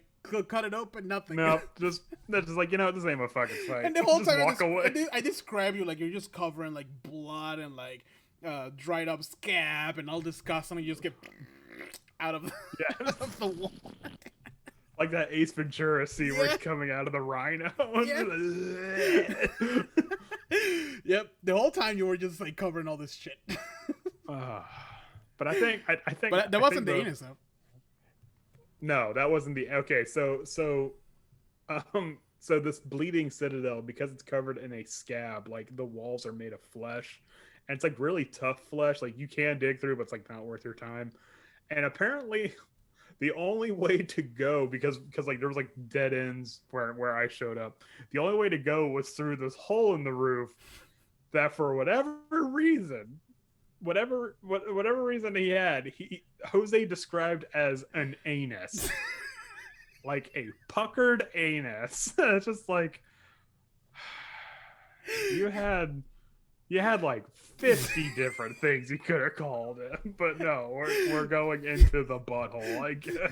cut it open, nothing. No, that's just like, this ain't my fucking fight. And the whole Just time walk away. I describe you like you're just covering like blood and like dried up scab and all this guts, and you just get out of of the wall. Like that Ace Ventura scene where he's coming out of the rhino. Yep. The whole time you were just like covering all this shit. But I think But that wasn't the anus though. No, that wasn't the. Okay, so this bleeding citadel, because it's covered in a scab, like the walls are made of flesh, and it's like really tough flesh. Like you can dig through, but it's like not worth your time. And apparently, the only way to go, because like there was like dead ends where I showed up, the only way to go was through this hole in the roof that for whatever reason he had, Jose described as an anus. Like a puckered anus. It's just like you had like 50 different things you could have called it, but no, we're going into the butthole, I guess.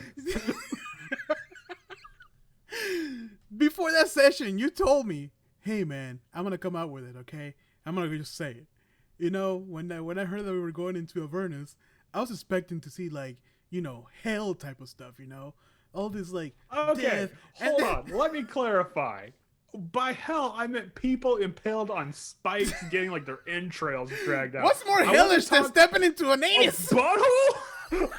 Before that session, you told me, hey man, I'm gonna come out with it, okay? I'm gonna just say it. You know, when I heard that we were going into Avernus, I was expecting to see like, you know, hell type of stuff, you know, all this like Okay, death. hold on. Let me clarify. By hell, I meant people impaled on spikes, getting like their entrails dragged out. What's more I hellish wasn't than stepping into an a anus? butthole?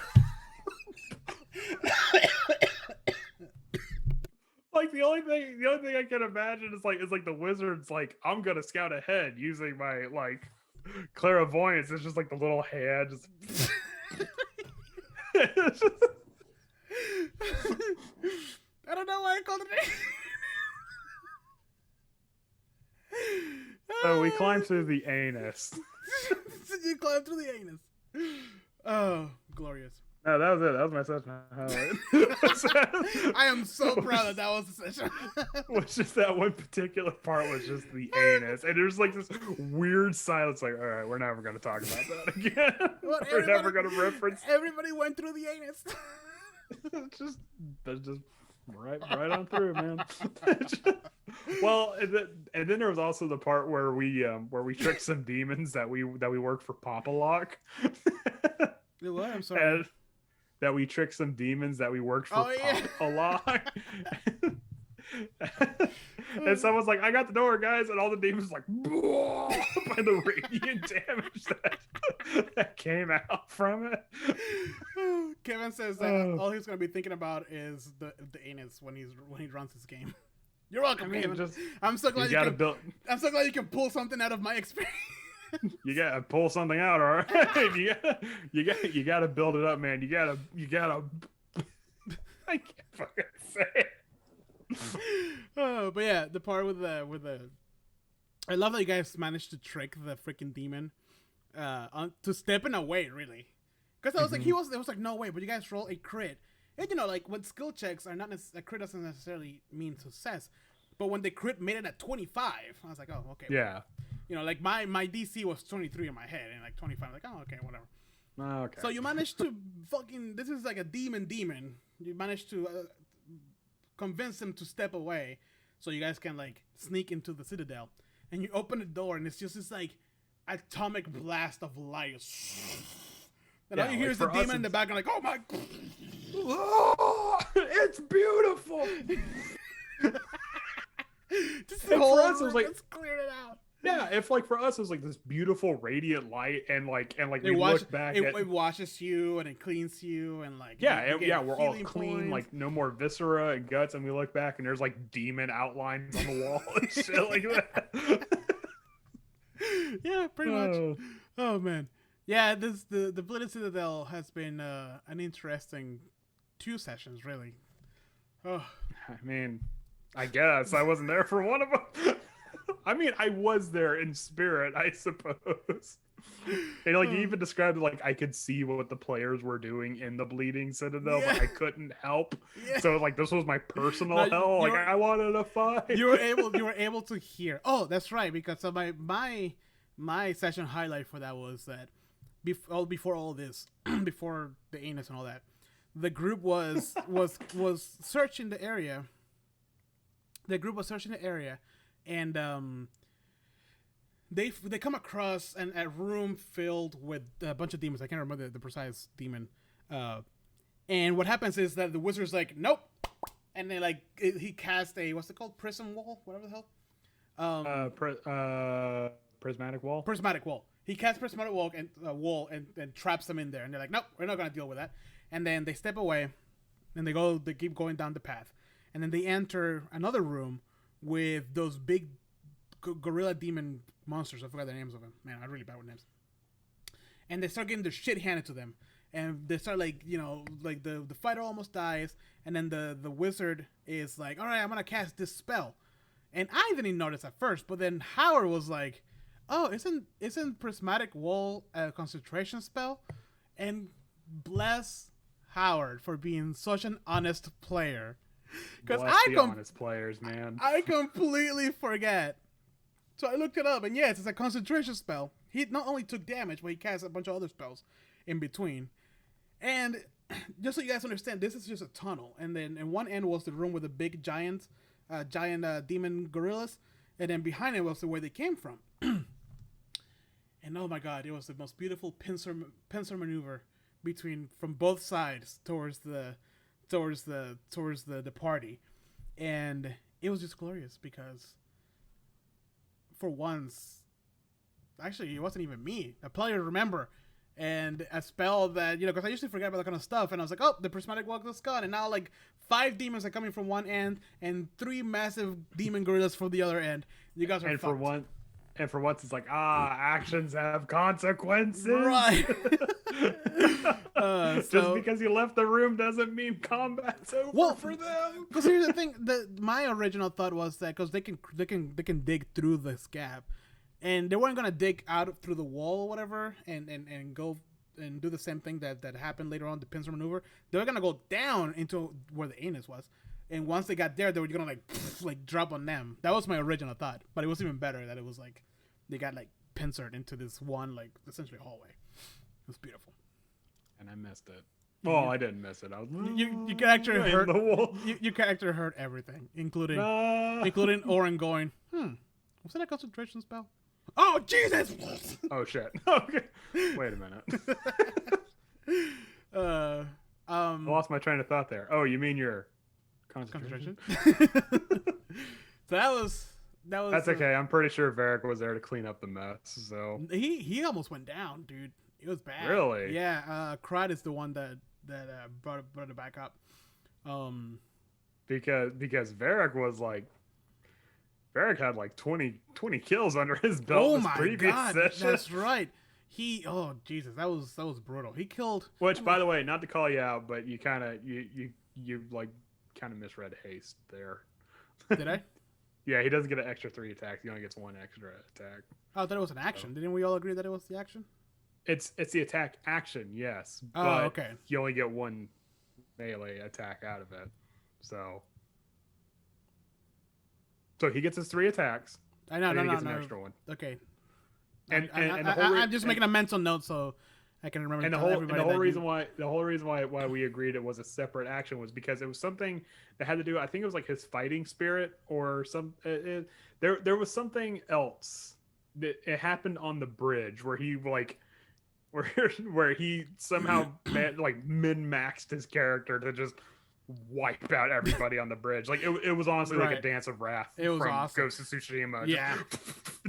Like the only thing I can imagine is like the wizard's like, I'm gonna scout ahead using my like clairvoyance. It's just like the little hand just I don't know why I called it. So we climb through the anus. You climb through the anus. Oh, glorious. No, that was it. That was my session highlight. I am so proud that was the session. Was just that one particular part was just the anus, and there's like this weird silence. Like, all right, we're never gonna talk about that again. We're never gonna reference. Everybody went through the anus. That's just right on through, man. Well, and then there was also the part where we tricked some demons that we worked for Papa Lock. What? I'm sorry. And that we tricked some demons that we worked for Papa Lock. And someone's like, I got the door, guys, and all the demons like by the radiant damage that came out from it. Kevin says that all he's gonna be thinking about is the anus when he runs his game. You're welcome, Kevin. I'm so glad I'm so glad you can pull something out of my experience. You gotta pull something out, all right? you gotta build it up, man. You gotta I can't fucking say it. Oh, but yeah, the part with the I love that you guys managed to trick the freaking demon to stepping away, really. Because I was like, it was like, no way, but you guys roll a crit. And you know, like when skill checks are not a crit doesn't necessarily mean success. But when the crit made it at 25, I was like, oh, okay. Yeah. You know, like my DC was 23 in my head, and like 25, like, oh, okay, whatever. Okay. So you managed to this is like a demon. You managed to convince him to step away, so you guys can like sneak into the citadel. And you open the door, and it's just this like atomic blast of light. And all you hear is the demon in the background, like, oh my! Oh, it's beautiful. Just the whole us, it was like, let's clear it out. Yeah, if like for us, it was like this beautiful radiant light, and like we look back, it washes you and it cleans you, and like we're all clean, like no more viscera and guts, and we look back and there's like demon outlines on the wall and shit like that. Yeah, pretty much. Oh man, yeah. The Blooded Citadel has been an interesting 2 sessions, really. Oh, I mean, I guess I wasn't there for one of them. I mean, I was there in spirit, I suppose. And like you even described it, like I could see what the players were doing in the Bleeding Citadel, but I couldn't help. Yeah. So like this was my personal hell. Like I wanted to fight. You were able to hear. Oh, that's right. Because so my session highlight for that was that before all this, before the anus and all that, the group was searching the area. The group was searching the area. And they come across a room filled with a bunch of demons. I can't remember the precise demon. And what happens is that the wizard's like, nope. And then like he cast a, what's it called? Prism wall? Whatever the hell? Prismatic wall? Prismatic wall. He casts prismatic wall and traps them in there. And they're like, nope, we're not going to deal with that. And then they step away and they keep going down the path. And then they enter another room with those big gorilla demon monsters. I forgot the names of them. Man, I'm really bad with names. And they start getting their shit handed to them. And they start like, you know, like the fighter almost dies. And then the wizard is like, all right, I'm going to cast this spell. And I didn't notice at first. But then Howard was like, oh, isn't Prismatic Wall a concentration spell? And bless Howard for being such an honest player. Because honest players, man. I completely forget. So I looked it up, and yes, it's a concentration spell. He not only took damage, but he cast a bunch of other spells in between. And just so you guys understand, this is just a tunnel. And then in one end was the room with the big giant demon gorillas. and then behind it was where they came from. And oh my god, it was the most beautiful pincer maneuver from both sides towards the party, and it was just glorious because for once, actually, it wasn't even me. A player remember, and a spell that because I usually forget about that kind of stuff, and I was like, oh, the prismatic walk is gone, and now like 5 demons are coming from one end and 3 massive demon gorillas from the other end. You guys are fucked. And for once, it's like, actions have consequences. Right. Just because you left the room doesn't mean combat's over for them. Because here's the thing: my original thought was that because they can dig through this gap, and they weren't gonna dig out through the wall or whatever, and go and do the same thing that happened later on, the pincer maneuver. They were gonna go down into where the anus was. And once they got there, they were gonna like drop on them. That was my original thought, but it was even better that it was like they got like pincered into this one like essentially hallway. It was beautiful. And I missed it. Well, I didn't miss it. I was your character hurt the wall. Your character hurt everything, including Orin going, was that a concentration spell? Oh Jesus! Oh shit! Okay, wait a minute. I lost my train of thought there. Oh, you mean your concentration? So that's okay. I'm pretty sure Varric was there to clean up the mess. So he almost went down, dude. It was bad. Really? Yeah. Crud is the one that brought it back up. Because Varric had like 20 kills under his belt. Oh my god, session. that's right. Oh Jesus, that was brutal. He killed. Which, by the way, not to call you out, but you kind of misread haste there. Did I? Yeah, he doesn't get an extra 3 attacks. He only gets 1 extra attack. Oh, I thought it was an action. Didn't we all agree that it was the action? It's the attack action, yes. Oh, but okay. You only get 1 melee attack out of it. So he gets his 3 attacks. I know, and no, he gets an no. extra 1. Okay. I'm just making a mental note so I can remember. And the whole reason why we agreed it was a separate action was because it was something that had to do. I think it was like his fighting spirit or some. There was something else that it happened on the bridge where he where he somehow min-maxed his character to just wipe out everybody on the bridge. Like it was honestly like a dance of wrath. It was from awesome. Ghost of Tsushima. Yeah,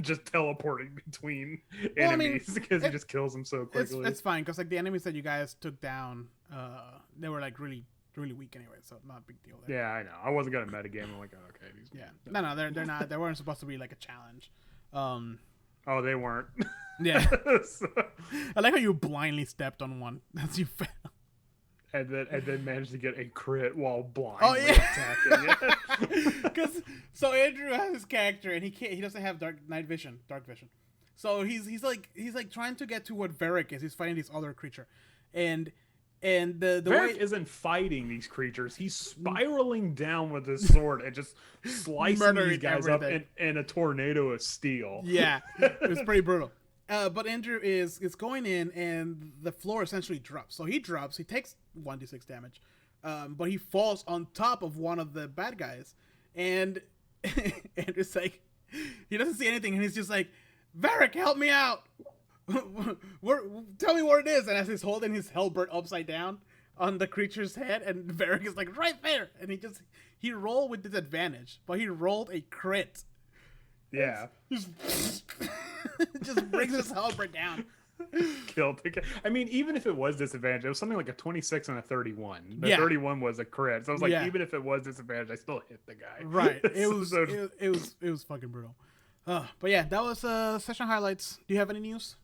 just teleporting between enemies because he just kills them so quickly. It's fine because like the enemies that you guys took down, they were like really really weak anyway, so not a big deal there. Yeah, I know. I wasn't gonna metagame. I'm like, oh, okay. No, they're not. They weren't supposed to be like a challenge. Oh, they weren't. Yeah. I like how you blindly stepped on one as you fell. And then managed to get a crit while blindly attacking it. Because so Andrew has his character and he doesn't have dark vision. So he's like trying to get to what Varric is. He's fighting this other creature, and the Varric isn't fighting these creatures. He's spiraling down with his sword and just slicing these guys up in a tornado of steel. Yeah, it was pretty brutal. But Andrew is going in, and the floor essentially drops. So he drops. He takes 1d6 damage, but he falls on top of one of the bad guys. And Andrew's like, he doesn't see anything, and he's just like, Varric, help me out. Tell me what it is. And as he's holding his halberd upside down on the creature's head, and Varric is like, right there. And he rolled with disadvantage, but he rolled a crit. Yeah. Just brings his halberd down. Killed. I mean, even if it was disadvantage, it was something like a 26 and a 31. The 31 was a crit, so I was like, even if it was disadvantage, I still hit the guy. Right. It was fucking brutal. But yeah, that was session highlights. Do you have any news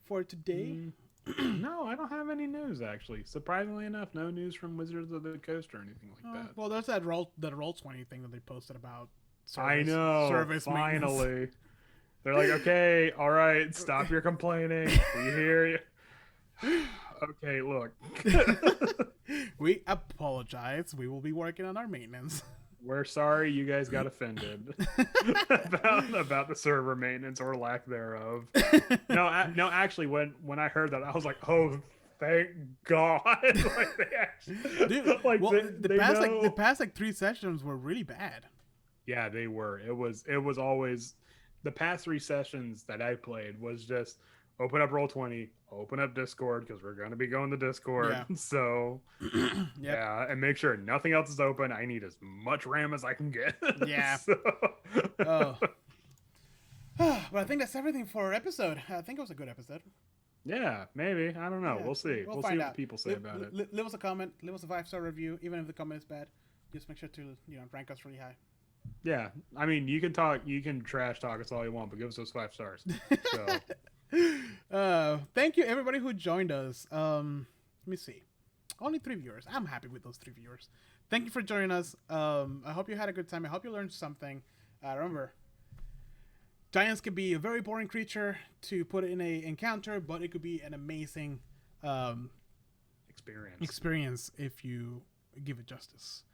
for today? No, I don't have any news actually. Surprisingly enough, no news from Wizards of the Coast or anything like that. Well, there's that Roll20 thing that they posted about. I know. Service finally. They're like, okay, all right, stop your complaining. We hear you. Okay, look. We apologize. We will be working on our maintenance. We're sorry you guys got offended about the server maintenance or lack thereof. No, actually, when I heard that, I was like, oh, thank God. Like they actually, dude. like well, the past 3 sessions were really bad. Yeah, they were. It was always the past 3 sessions that I played was just open up Roll20, open up Discord because we're gonna be going to Discord. Yeah. So Yep. yeah, and make sure nothing else is open. I need as much RAM as I can get. Yeah. So... Oh. But I think that's everything for our episode. I think it was a good episode. Yeah, maybe. I don't know. Yeah, We'll see. We'll see find what out. people say about it. Leave us a comment. Leave us a 5-star review, even if the comment is bad. Just make sure to rank us really high. Yeah, I mean, you can trash talk us all you want, but give us those 5 stars. So Thank you everybody who joined us. Let me see. Only 3 viewers. I'm happy with those 3 viewers. Thank you for joining us. I hope you had a good time. I hope you learned something. Remember, giants can be a very boring creature to put in a encounter, but it could be an amazing experience if you give it justice.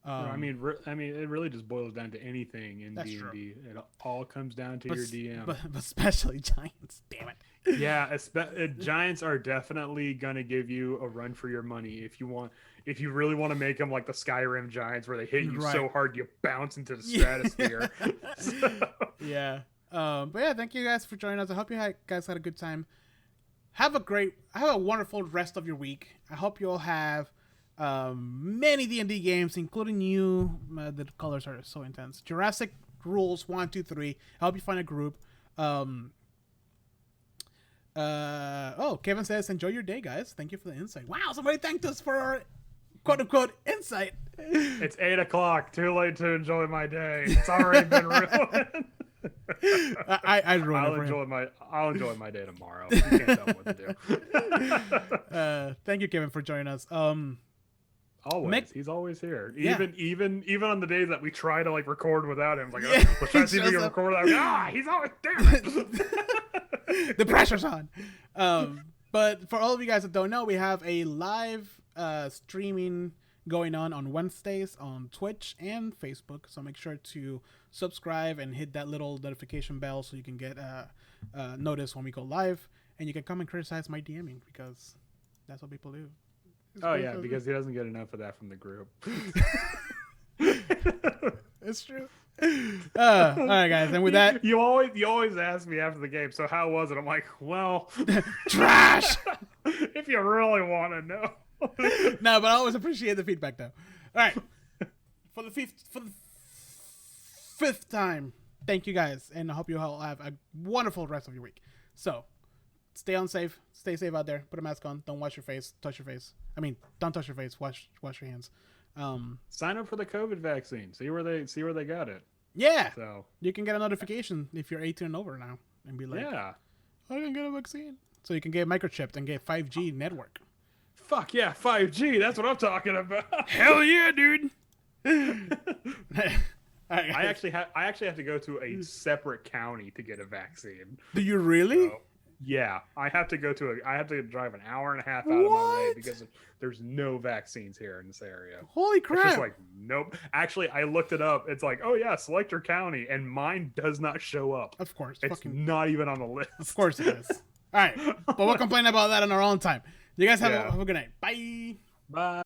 I mean, it really just boils down to anything in D&D. It all comes down to your DM. But especially giants, damn it. Yeah, giants are definitely gonna give you a run for your money if you really want to make them like the Skyrim giants, where they hit you so hard you bounce into the stratosphere. Yeah. But yeah, thank you guys for joining us. I hope you guys had a good time. Have a wonderful rest of your week. I hope you all have many D&D games, including you. The colors are so intense. Jurassic Rules 1, 2, 3. I hope you find a group. Kevin says, enjoy your day, guys. Thank you for the insight. Wow, somebody thanked us for our quote-unquote insight. It's 8 o'clock. Too late to enjoy my day. It's already been ruined. I'll enjoy my day tomorrow. You can't tell me what to do. Thank you, Kevin, for joining us. Always, he's always here. Yeah. Even on the days that we try to like record without him, like let's try to see if we can record without him. He's always damn it. The pressure's on. But for all of you guys that don't know, we have a live streaming going on Wednesdays on Twitch and Facebook. So make sure to subscribe and hit that little notification bell so you can get notice when we go live. And you can come and criticize my DMing because that's what people do. Because he doesn't get enough of that from the group. It's true. All right, guys, and with that, you always ask me after the game, so how was it? I'm like, well, trash. If you really want to know. No, but I always appreciate the feedback, though. All right, for the fifth time, thank you guys, and I hope you all have a wonderful rest of your week. So, stay safe out there. Put a mask on. Don't wash your face. Touch your face. I mean, don't touch your face. Wash your hands. Sign up for the COVID vaccine. See where they got it. Yeah. So you can get a notification if you're 18 and over now, and be like, "Yeah, I can get a vaccine." So you can get microchipped and get 5G network. Fuck yeah, 5G. That's what I'm talking about. Hell yeah, dude. I actually have to go to a separate county to get a vaccine. Do you really? So, yeah, I have to drive an hour and a half out of my way because there's no vaccines here in this area. Holy crap. It's just like, nope. Actually, I looked it up. It's like, oh yeah, select your county, and mine does not show up. Of course. It's not even on the list. Of course it is. All right. But we'll complain about that on our own time. You guys have a good night. Bye. Bye.